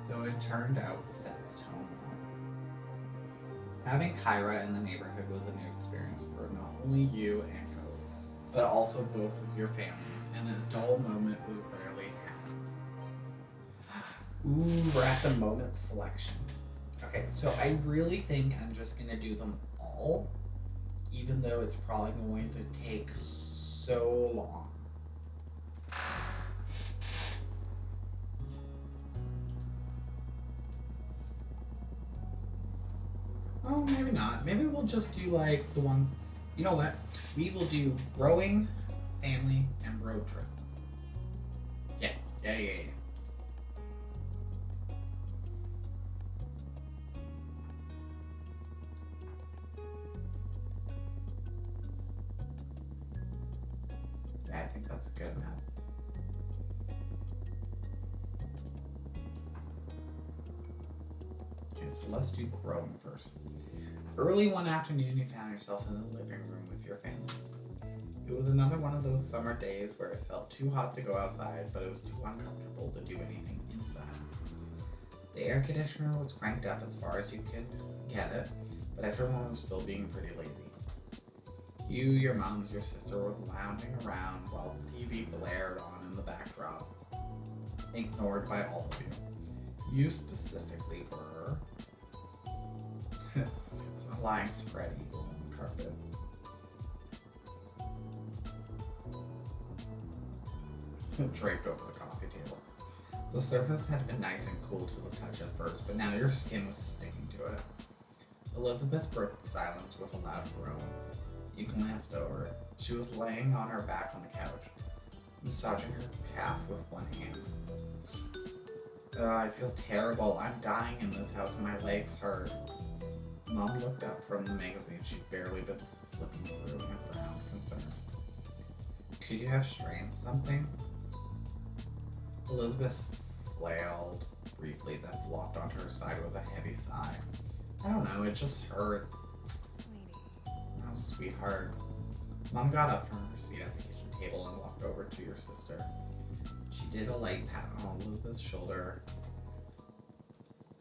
though it turned out to set the tone well. Having Kyra in the neighborhood was a new experience for not only you and Cove, but also both of your families, and a dull moment was rarely had. Ooh, we're at the moment selection. Okay, so I really think I'm just gonna do them all, even though it's probably going to take so long. Oh, maybe not. Maybe we'll just do like the ones, you know what? We will do rowing, family, and road trip. Yeah. Yeah, I think that's a good amount. Okay, so let's do growing first. Early one afternoon, you found yourself in the living room with your family. It was another one of those summer days where it felt too hot to go outside, but it was too uncomfortable to do anything inside. The air conditioner was cranked up as far as you could get it, but everyone was still being pretty lazy. You, your mom, and your sister were lounging around while the TV blared on in the backdrop, ignored by all of you. You specifically were lying spread eagle on the carpet. Draped over the coffee table. The surface had been nice and cool to the touch at first, but now your skin was sticking to it. Elizabeth broke the silence with a loud groan. You glanced over. She was laying on her back on the couch, massaging her calf with one hand. I feel terrible. I'm dying in this house and my legs hurt. Mom looked up from the magazine she'd barely been flipping through and frowned, concerned. Could you have strained something? Elizabeth flailed briefly, then flopped onto her side with a heavy sigh. I don't know, it just hurts. Sweetie. Oh, sweetheart. Mom got up from her seat at the kitchen table and walked over to your sister. She did a light pat on Elizabeth's shoulder.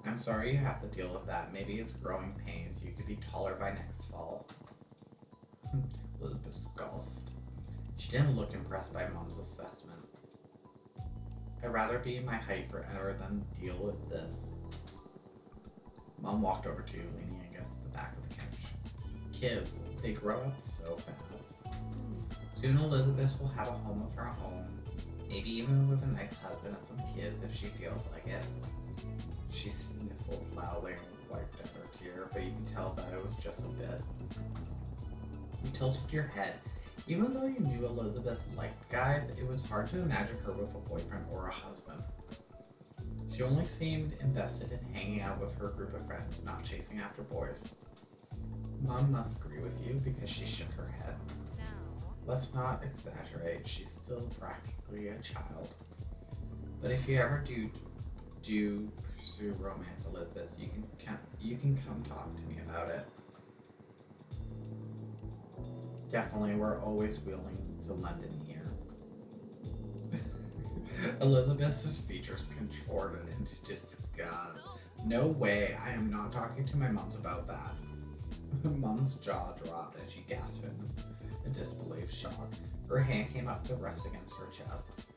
I'm sorry you have to deal with that. Maybe it's growing pains. You could be taller by next fall. Elizabeth scoffed. She didn't look impressed by Mom's assessment. I'd rather be my height forever than deal with this. Mom walked over to you, leaning against the back of the couch. Kids, they grow up so fast. Soon Elizabeth will have a home of her own, maybe even with a nice husband and some kids if she feels like it. She sniffled loudly and wiped at her tear, but you can tell that it was just a bit. You tilted your head. Even though you knew Elizabeth liked guys, it was hard to imagine her with a boyfriend or a husband. She only seemed invested in hanging out with her group of friends, not chasing after boys. Mom must agree with you because she shook her head. No. Let's not exaggerate, she's still practically a child. But if you ever do pursue romance, Elizabeth, you can come talk to me about it. Definitely, we're always willing to lend an ear. Elizabeth's features contorted into disgust. No way, I am not talking to my mums about that. Mom's jaw dropped and she gasped in disbelief shock. Her hand came up to rest against her chest.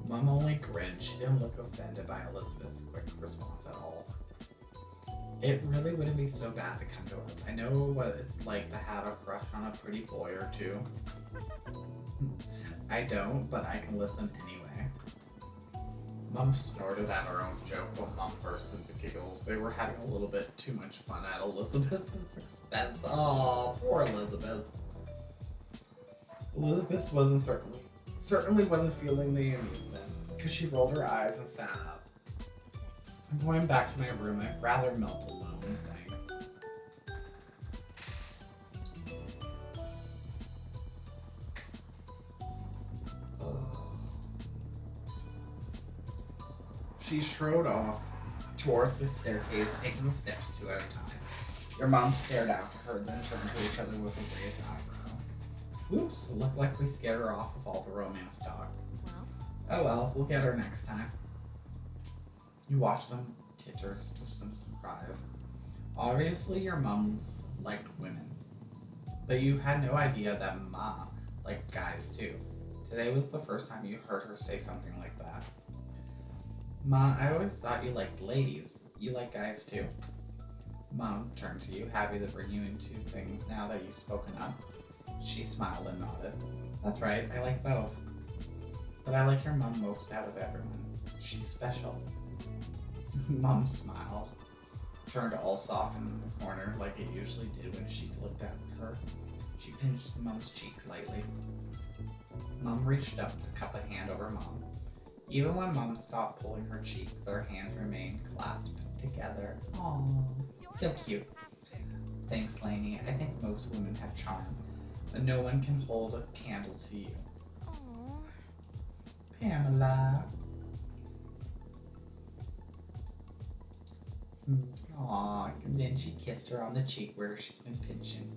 Mom only grinned. She didn't look offended by Elizabeth's quick response at all. It really wouldn't be so bad to come to us. I know what it's like to have a crush on a pretty boy or two. I don't, but I can listen anyway. Mom snorted at her own joke while Mom burst into giggles. They were having a little bit too much fun at Elizabeth's expense. Oh, poor Elizabeth. Elizabeth certainly wasn't feeling the amusement because she rolled her eyes and sat up. I'm going back to my room. I'd rather melt alone, thanks. She strode off towards the staircase, taking the steps two at a time. Your mom stared after her, then turned to each other with a raised eyebrow. Whoops, looked like we scared her off with all the romance talk. Well, Oh well, we'll get her next time. You watched some titters with some surprise. Obviously your mums liked women, but you had no idea that Ma liked guys too. Today was the first time you heard her say something like that. Ma, I always thought you liked ladies. You like guys too? Mom turned to you, happy to bring you into things now that you've spoken up. She smiled and nodded. That's right, I like both. But I like your mom most out of everyone. She's special. Mom smiled, turned all soft in the corner like it usually did when she looked at her. She pinched Mom's cheek lightly. Mom reached up to cup a hand over Mom. Even when Mom stopped pulling her cheek, their hands remained clasped together. Aww, so cute. Thanks, Lainey. I think most women have charm, but no one can hold a candle to you. Aww. Pamela. Aw, and then she kissed her on the cheek where she's been pinching.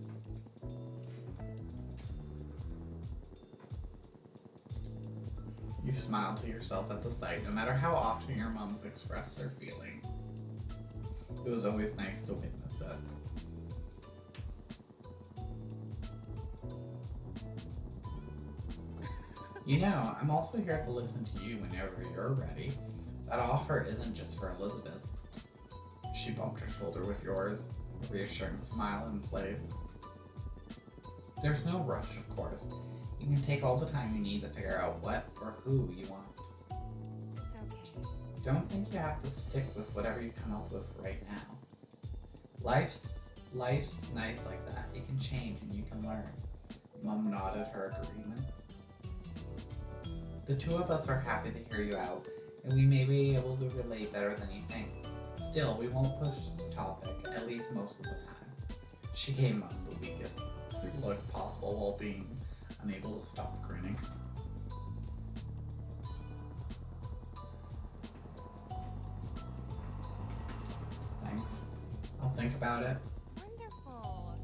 You smiled to yourself at the sight, no matter how often your moms expressed their feeling. It was always nice to witness it. You know, I'm also here to listen to you whenever you're ready. That offer isn't just for Elizabeth. She bumped her shoulder with yours, a reassuring smile in place. There's no rush, of course. You can take all the time you need to figure out what or who you want. It's okay. Don't think you have to stick with whatever you come up with right now. Life's nice like that. It can change and you can learn. Mom nodded her agreement. The two of us are happy to hear you out, and we may be able to relate better than you think. Still, we won't push the topic, at least most of the time. She gave Mom the weakest look possible while being unable to stop grinning. Thanks. I'll think about it. Wonderful.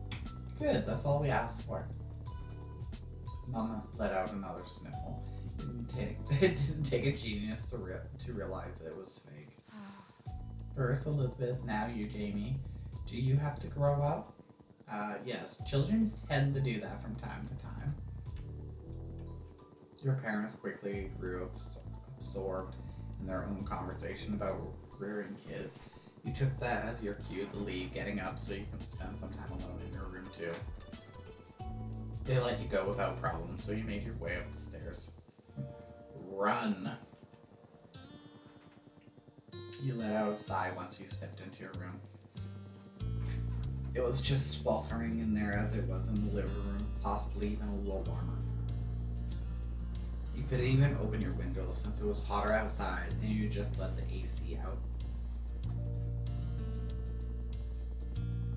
Good, that's all we asked for. Mama let out another sniffle. It didn't take a genius to realize it was fake. First Elizabeth, now you, Jamie. Do you have to grow up? Yes, children tend to do that from time to time. Your parents quickly grew absorbed in their own conversation about rearing kids. You took that as your cue to leave, getting up so you can spend some time alone in your room too. They let you go without problem, so you made your way up the stairs. Run! You let out a sigh once you stepped into your room. It was just sweltering in there as it was in the living room, possibly even a little warmer. You couldn't even open your window since it was hotter outside and you just let the AC out.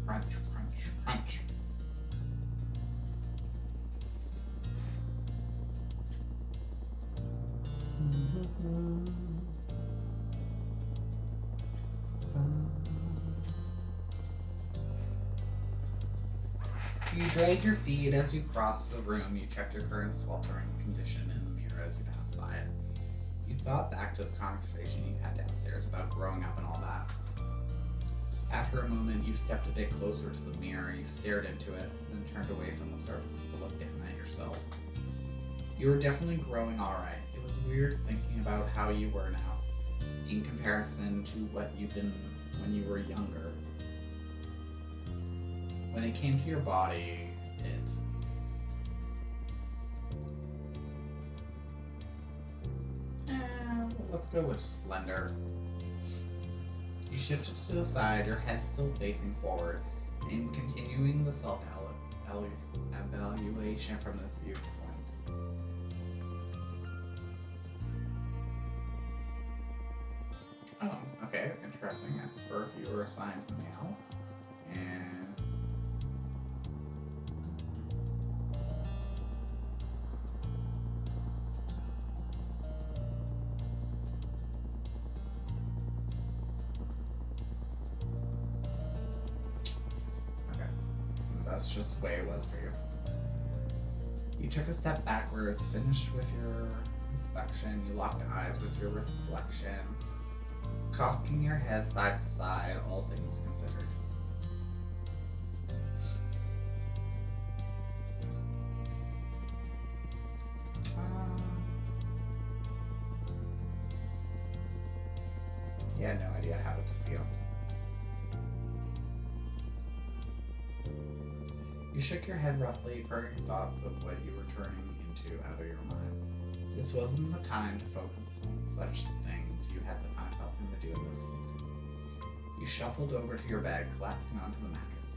Crunch, crunch, crunch. You dragged your feet as you crossed the room. You checked your current sweltering condition in the mirror as you passed by it. You thought back to the conversation you had downstairs about growing up and all that. After a moment, you stepped a bit closer to the mirror. You stared into it, then turned away from the surface to look down at yourself. You were definitely growing alright. It was weird thinking about how you were now, in comparison to what you've been when you were younger. When it came to your body, let's go with slender. You shifted to the side, your head still facing forward, and continuing the self-evaluation from this viewpoint. Oh, okay, interesting. At birth, you were assigned male, and that's just the way it was for you. You took a step backwards, finished with your inspection, you locked eyes with your reflection, cocking your head side to side, all things considered. You had no idea how to feel. You shook your head roughly, purging thoughts of what you were turning into out of your mind. This wasn't the time to focus on such things. You had to find something to do in this heat. You shuffled over to your bed, collapsing onto the mattress,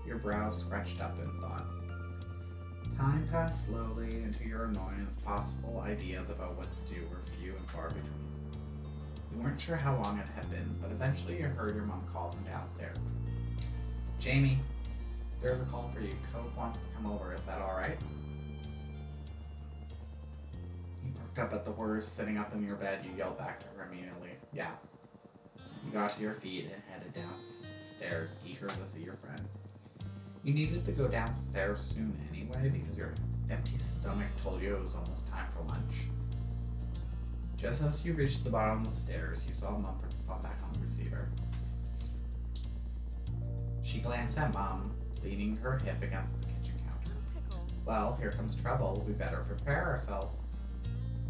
your brows scratched up in thought. Time passed slowly, and to your annoyance, possible ideas about what to do were few and far between. You weren't sure how long it had been, but eventually you heard your mom call from downstairs. Jamie, there's a call for you. Cope wants to come over. Is that alright? You perked up at the words. Sitting up in your bed, you yelled back to her immediately. Yeah. You got to your feet and headed downstairs, eager to see your friend. You needed to go downstairs soon anyway because your empty stomach told you it was almost time for lunch. Just as you reached the bottom of the stairs, you saw Mom put the phone back on the receiver. She glanced at Mom, leaning her hip against the kitchen counter. Pickle. Well, here comes trouble. We better prepare ourselves.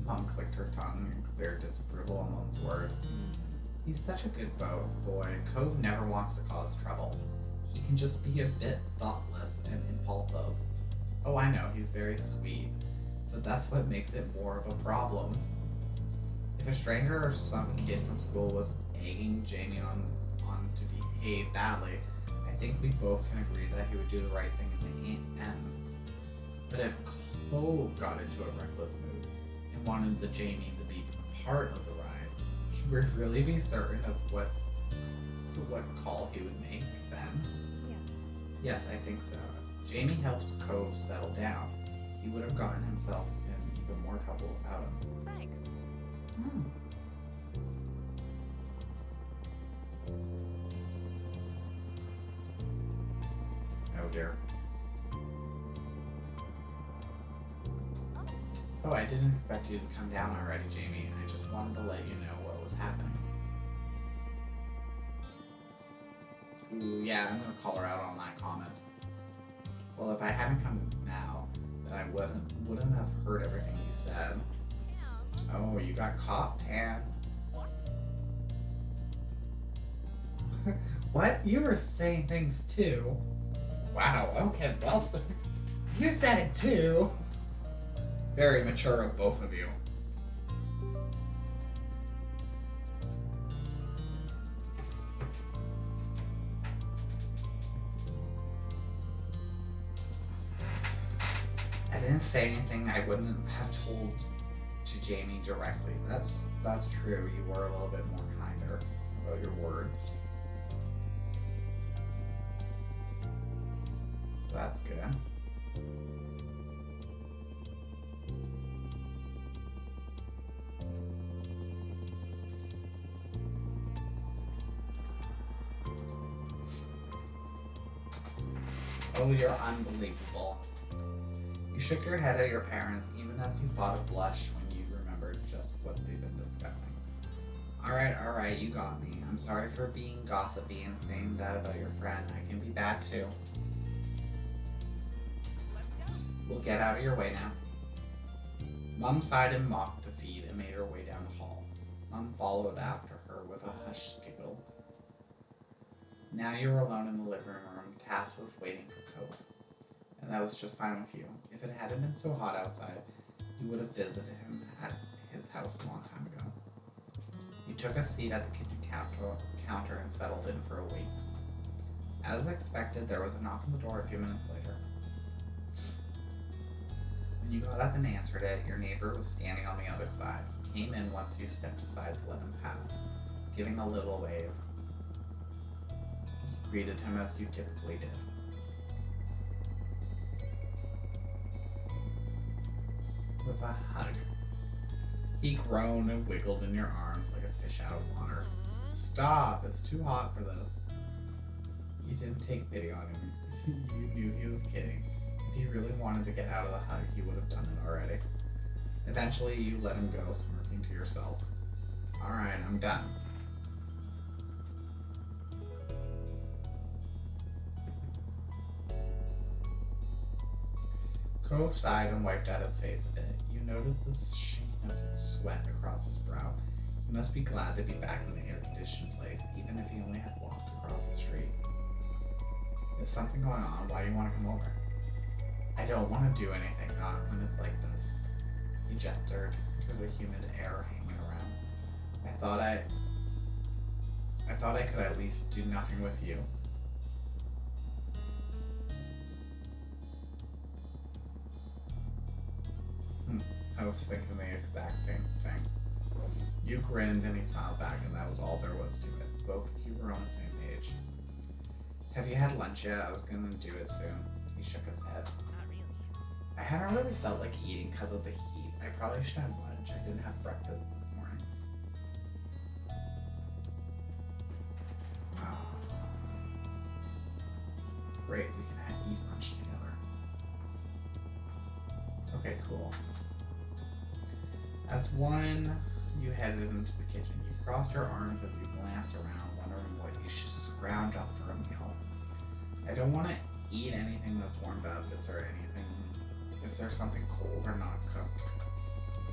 Mom clicked her tongue and cleared disapproval on Mom's word. He's such a good boy. Cove never wants to cause trouble. He can just be a bit thoughtless and impulsive. Oh, I know, he's very sweet. But that's what makes it more of a problem. If a stranger or some kid from school was egging Jamie on to behave badly, I think we both can agree that he would do the right thing in the end. But if Cove got into a reckless mood and wanted the Jamie to be part of the ride, he would really be certain of what call he would make then. Yes. Yes, I think so. Jamie helps Cove settle down. He would have gotten himself in even more trouble without him. Thanks. Hmm. Oh dear. Oh, I didn't expect you to come down already, Jamie. I just wanted to let you know what was happening. Ooh, yeah, I'm gonna call her out on that comment. Well, if I hadn't come now, then I wouldn't have heard everything you said. Yeah. Oh, you got caught, Tan. What? What? You were saying things too. Wow, okay, well, you said it too. Very mature of both of you. I didn't say anything I wouldn't have told to Jamie directly. That's true. You were a little bit more kinder about your words. So that's good. Oh, you're unbelievable. You shook your head at your parents even as you thought of blush when you remembered just what they've been discussing. Alright, you got me. I'm sorry for being gossipy and saying that about your friend. I can be bad too. Let's go. We'll get out of your way now. Mum sighed in mock defeat and made her way down the hall. Mum followed after her with a hushed giggle. Now you were alone in the living room, tasked with waiting for Cove. And that was just fine with you. If it hadn't been so hot outside, you would have visited him at his house a long time ago. You took a seat at the kitchen counter and settled in for a wait. As expected, there was a knock on the door a few minutes later. When you got up and answered it, your neighbor was standing on the other side. He came in once you stepped aside to let him pass, giving a little wave. You greeted him as you typically did. With a hug. He groaned and wiggled in your arms like a fish out of water. Stop! It's too hot for this. You didn't take pity on him. You knew he was kidding. If he really wanted to get out of the hug, he would have done it already. Eventually, you let him go, smirking to yourself. Alright, I'm done. Cove sighed and wiped out his face a bit. You noticed the sheen of sweat across his brow. He must be glad to be back in the air-conditioned place, even if he only had walked across the street. Is something going on? Why do you want to come over? I don't want to do anything, not when it's like this. He gestured to the humid air hanging around. I thought I could at least do nothing with you. I was thinking the exact same thing. You grinned and he smiled back, and that was all there was to it. Both of you were on the same page. Have you had lunch yet? I was gonna do it soon. He shook his head. Not really. I hadn't really felt like eating because of the heat. I probably should have lunch. I didn't have breakfast this morning. Great, we can eat lunch together. Okay, cool. As one, you headed into the kitchen. You crossed your arms as you glanced around, wondering what you should scrounge up for a meal. I don't want to eat anything that's warmed up. Is there something cold or not cooked?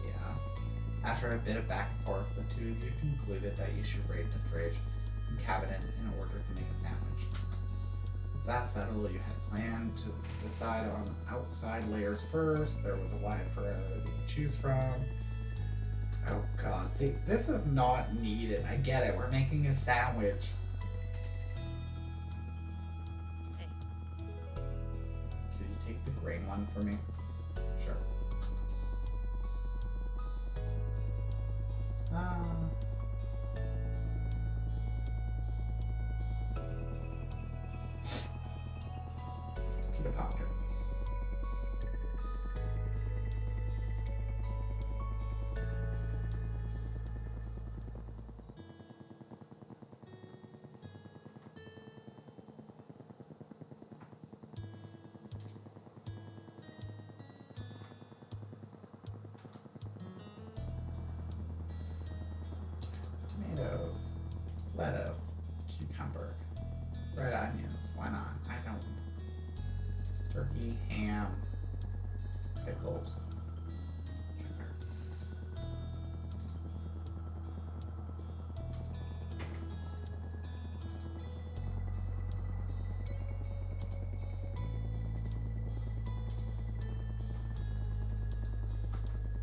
Yeah. After a bit of back and forth, the two of you concluded that you should raid the fridge and cabinet in order to make a sandwich. With that settled, you had planned to decide on outside layers first. There was a wide variety to choose from. Oh god, see, this is not needed. I get it, we're making a sandwich. Hey. Could you take the grain one for me? Sure.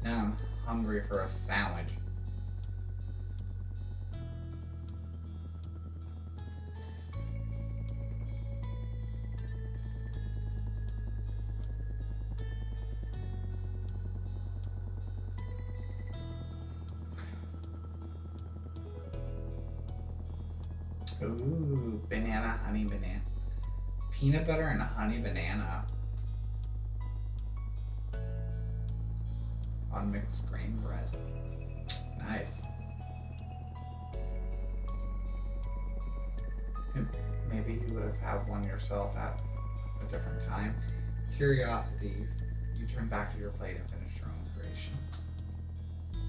Now I'm hungry for a sandwich. Ooh, banana, honey, banana. Peanut butter and honey banana. On mixed grain bread. Nice. Maybe you would have had one yourself at a different time. Curiosities. You turn back to your plate and finish your own creation.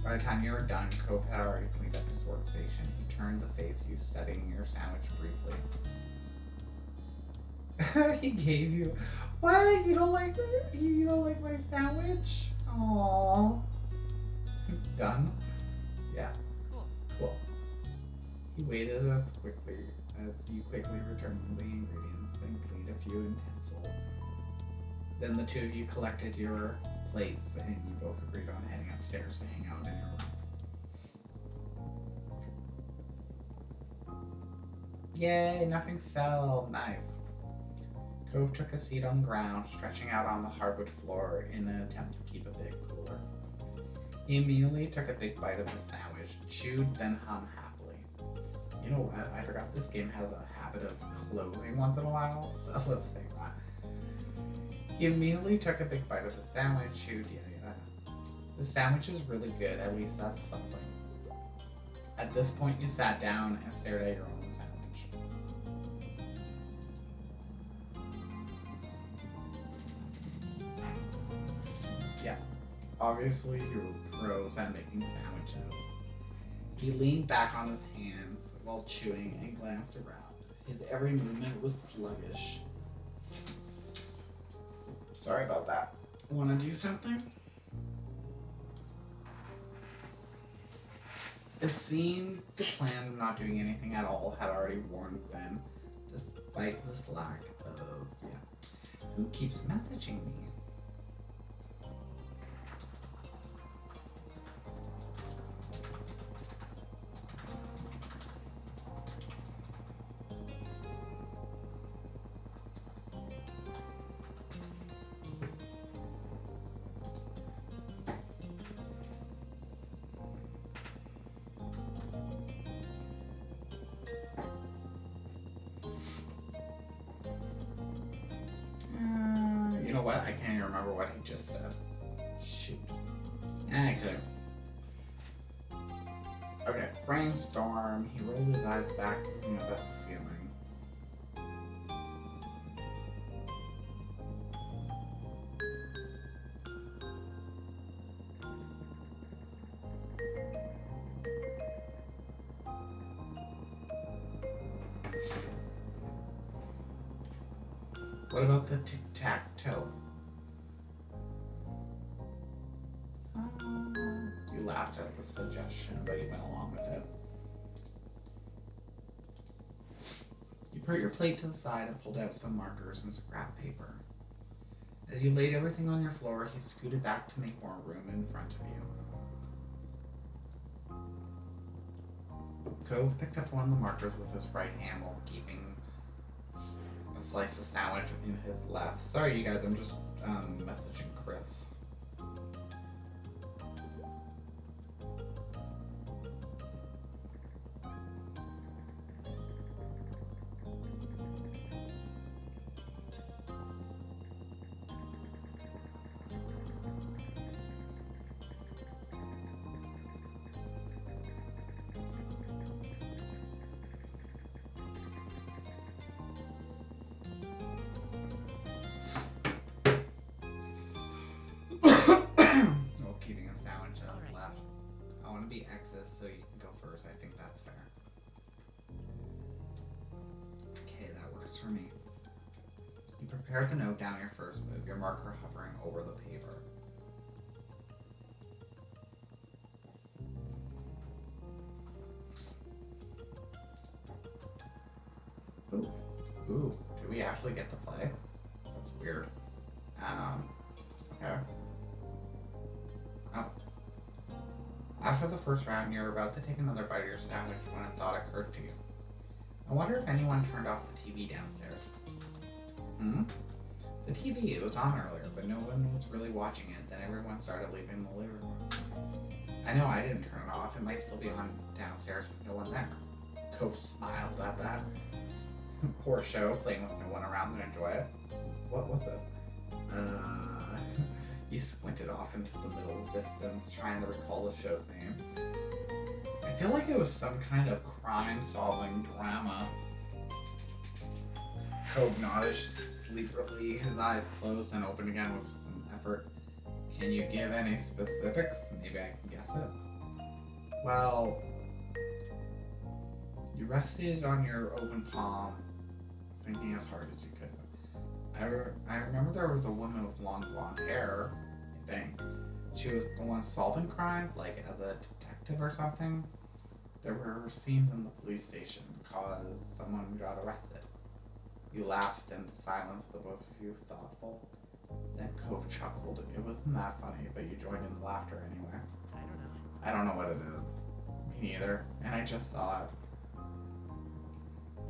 By the time you were done, Cove had already cleaned up his workstation. He turned to face you, studying your sandwich briefly. He gave you. What? You don't like my sandwich? Aww. Done? Yeah. Cool. He waited as you quickly returned the ingredients and cleaned a few utensils. Then the two of you collected your plates and you both agreed on heading upstairs to hang out in your room. Yay, nothing fell. Nice. Cove took a seat on the ground, stretching out on the hardwood floor in an attempt to keep a bit cooler. He immediately took a big bite of the sandwich, chewed, then hummed happily. You know what? I forgot this game has a habit of closing once in a while, so let's say that. He immediately took a big bite of the sandwich, chewed, yada. The sandwich is really good, at least that's something. At this point, you sat down and stared at your own sandwich. Yeah, obviously you were pros at making sandwiches. He leaned back on his hands while chewing and glanced around. His every movement was sluggish. Sorry about that. Want to do something? It seemed the plan of not doing anything at all had already warned them, despite this lack of, who keeps messaging me? You know what? I can't even remember what he just said. Shoot. I couldn't. Okay, brainstorm. He rolled his eyes back, looking up at the ceiling. What about the tic-tac-toe? You laughed at the suggestion, but you went along with it. You put your plate to the side and pulled out some markers and scrap paper. As you laid everything on your floor, he scooted back to make more room in front of you. Cove picked up one of the markers with his right hand while keeping a slice of sandwich in his left. Sorry, you guys, I'm just messaging Chris. Keeping a sandwich on his left. I want to be X's, so you can go first. I think that's fair. Okay, that works for me. You prepared the note down your first move, your marker hovering over the paper. Ooh, do we actually get to play? That's weird. Okay. Oh. After the first round, you're about to take another bite of your sandwich when a thought occurred to you. I wonder if anyone turned off the TV downstairs. The TV was on earlier, but no one was really watching it. Then everyone started leaving the living room. I know I didn't turn it off. It might still be on downstairs with no one there. Cove smiled at that. Poor show, playing with no one around to enjoy it. What was it? He squinted off into the middle distance, trying to recall the show's name. I feel like it was some kind of crime-solving drama. Cove nodded sleepily, his eyes closed and opened again with some effort. Can you give any specifics? Maybe I can guess it. Well, you rested on your open palm, thinking as hard as you could. I remember there was a woman with long blonde hair, I think. She was the one solving crimes, like as a detective or something. There were scenes in the police station because someone got arrested. You lapsed into silence, the both of you thoughtful. Then Cove chuckled. It wasn't that funny, but you joined in the laughter anyway. I don't know. I don't know what it is. Me neither. And I just saw it.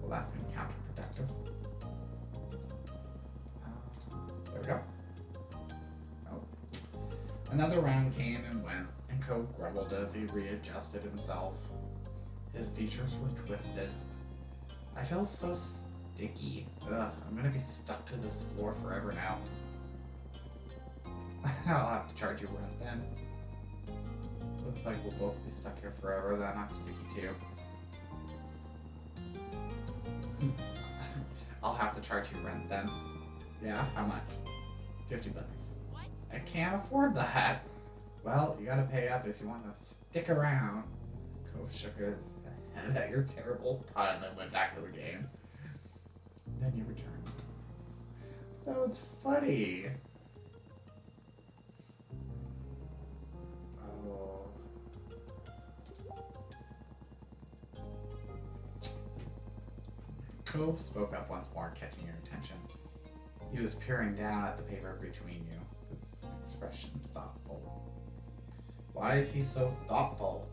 Well, that seemed counterproductive. There we go. Oh. Another round came and went, and Cove grumbled as he readjusted himself. His features were twisted. I feel so sticky. Ugh, I'm gonna be stuck to this floor forever now. I'll have to charge you rent then. Looks like we'll both be stuck here forever then. I'm sticky too. I'll have to charge you rent then. Yeah, how much? $50. What? I can't afford that. Well, you gotta pay up if you want to stick around. Cove shook his head at your terrible pun and went back to the game. Then you returned. That was funny. Oh. Cove spoke up once more, catching your attention. He was peering down at the paper between you, his expression thoughtful. Why is he so thoughtful?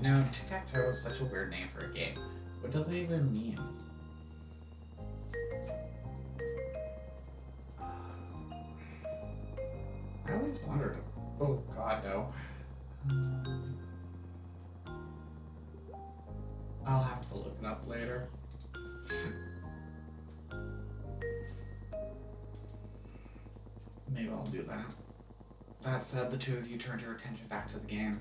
Now, tic-tac-toe is such a weird name for a game. What does it even mean? I always wondered. Oh god, no. I'll have to look it up later. Maybe I'll do that. That said, the two of you turned your attention back to the game.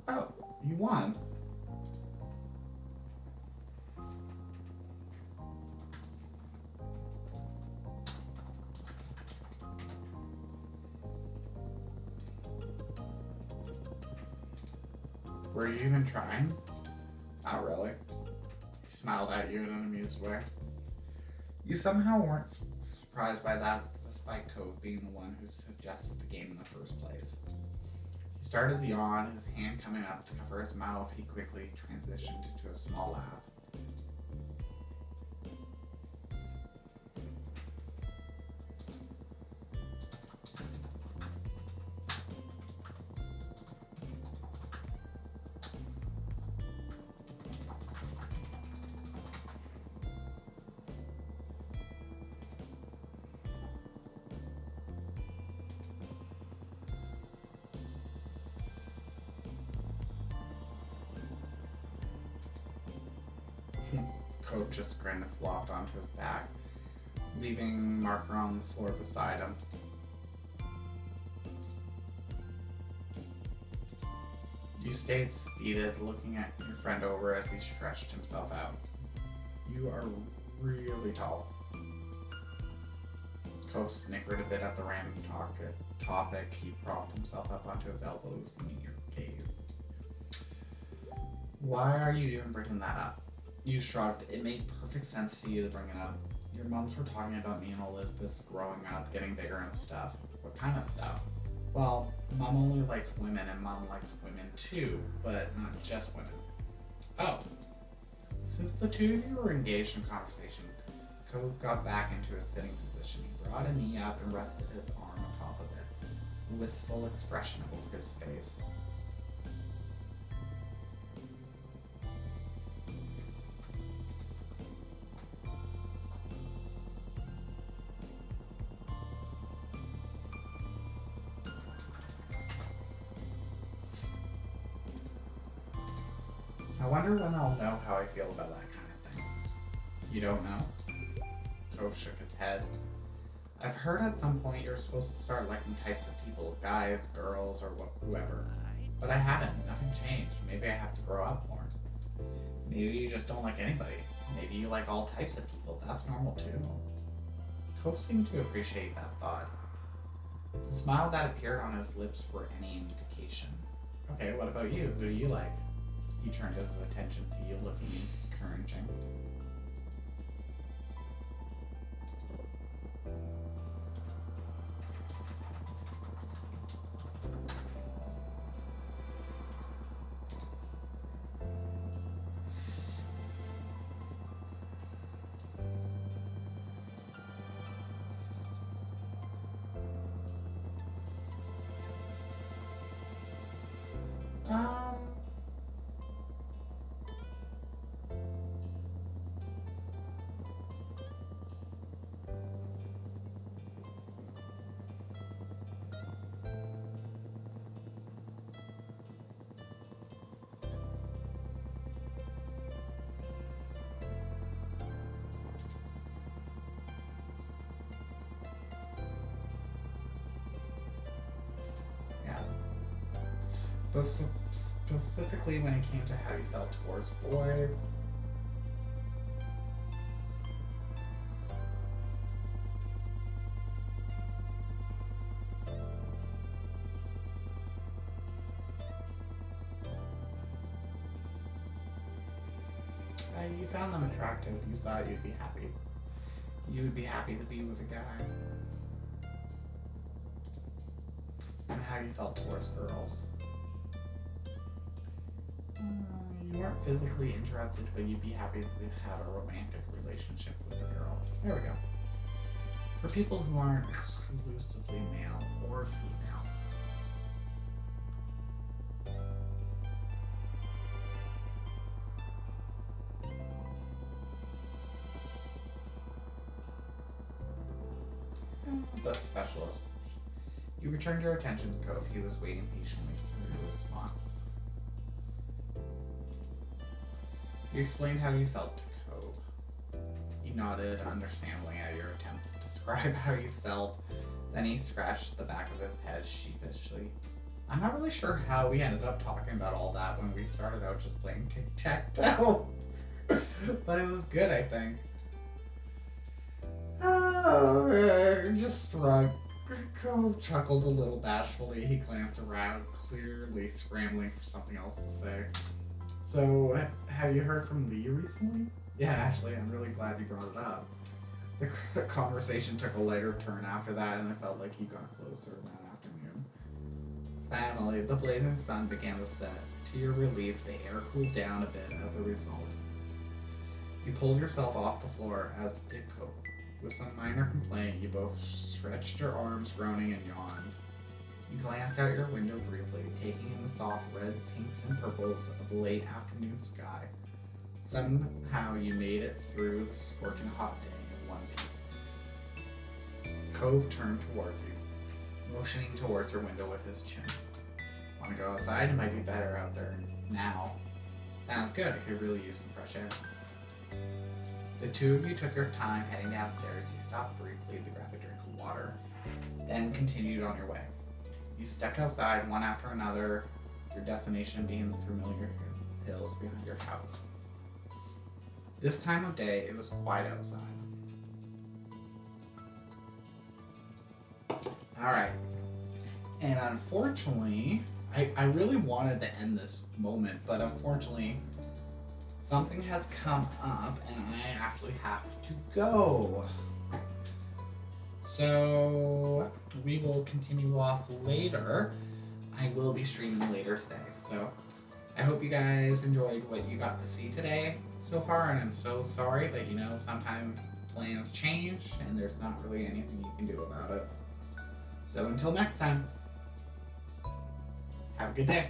Oh, you won. Were you even trying? Not really. He smiled at you in an amused way. You somehow weren't surprised by that, despite Cove being the one who suggested the game in the first place. He started to yawn, his hand coming up to cover his mouth. He quickly transitioned into a small laugh. Cove just grinned and flopped onto his back, leaving Marker on the floor beside him. You stayed seated, looking at your friend over as he stretched himself out. You are really tall. Cove snickered a bit at the random topic. He propped himself up onto his elbows to meet your gaze. Why are you even bringing that up? You shrugged. It made perfect sense to you to bring it up. Your moms were talking about me and Elizabeth growing up, getting bigger and stuff. What kind of stuff? Well, Mom only liked women and Mom likes women too, but not just women. Oh. Since the two of you were engaged in conversation, Cove got back into a sitting position. He brought a knee up and rested his arm on top of it. A wistful expression over his face. I wonder when I'll know how I feel about that kind of thing. You don't know? Cove shook his head. I've heard at some point you're supposed to start liking types of people, guys, girls, or whoever. But I haven't. Nothing changed. Maybe I have to grow up more. Maybe you just don't like anybody. Maybe you like all types of people. That's normal too. Cove seemed to appreciate that thought. The smile that appeared on his lips were any indication. Okay, what about you? Who do you like? He turned his attention to you, looking encouraging. But specifically when it came to how you felt towards boys. You found them attractive. You thought you'd be happy. You would be happy to be with a guy. And how you felt towards girls. You weren't physically interested, but you'd be happy to have a romantic relationship with a girl. There we go. For people who aren't exclusively male or female. But specialist. You returned your attention to Cove. He was waiting patiently for your response. You explained how you felt to Cove. He nodded understandingly at your attempt to describe how you felt. Then he scratched the back of his head sheepishly. I'm not really sure how we ended up talking about all that when we started out just playing tic-tac-toe. But it was good, I think. Oh, just shrugged. Cove chuckled a little bashfully. He glanced around, clearly scrambling for something else to say. So, have you heard from Lee recently? Yeah, actually, I'm really glad you brought it up. The conversation took a lighter turn after that, and it felt like he got closer that afternoon. Finally, the blazing sun began to set. To your relief, the air cooled down a bit as a result. You pulled yourself off the floor, as did Cove. With some minor complaint, you both stretched your arms, groaning, and yawned. You glanced out your window briefly, taking in the soft red, pinks, and purples of the late afternoon sky. Somehow you made it through the scorching hot day in one piece. Cove turned towards you, motioning towards your window with his chin. Want to go outside? It might be better out there now. Sounds good. I could really use some fresh air. The two of you took your time heading downstairs. You stopped briefly to grab a drink of water, then continued on your way. You stepped outside one after another, your destination being the familiar hills behind your house. This time of day, it was quiet outside. Alright. And unfortunately, I really wanted to end this moment, but unfortunately, something has come up and I actually have to go. So we will continue off later. I will be streaming later today. So I hope you guys enjoyed what you got to see today so far, and I'm so sorry, but you know, sometimes plans change and there's not really anything you can do about it. So until next time, have a good day.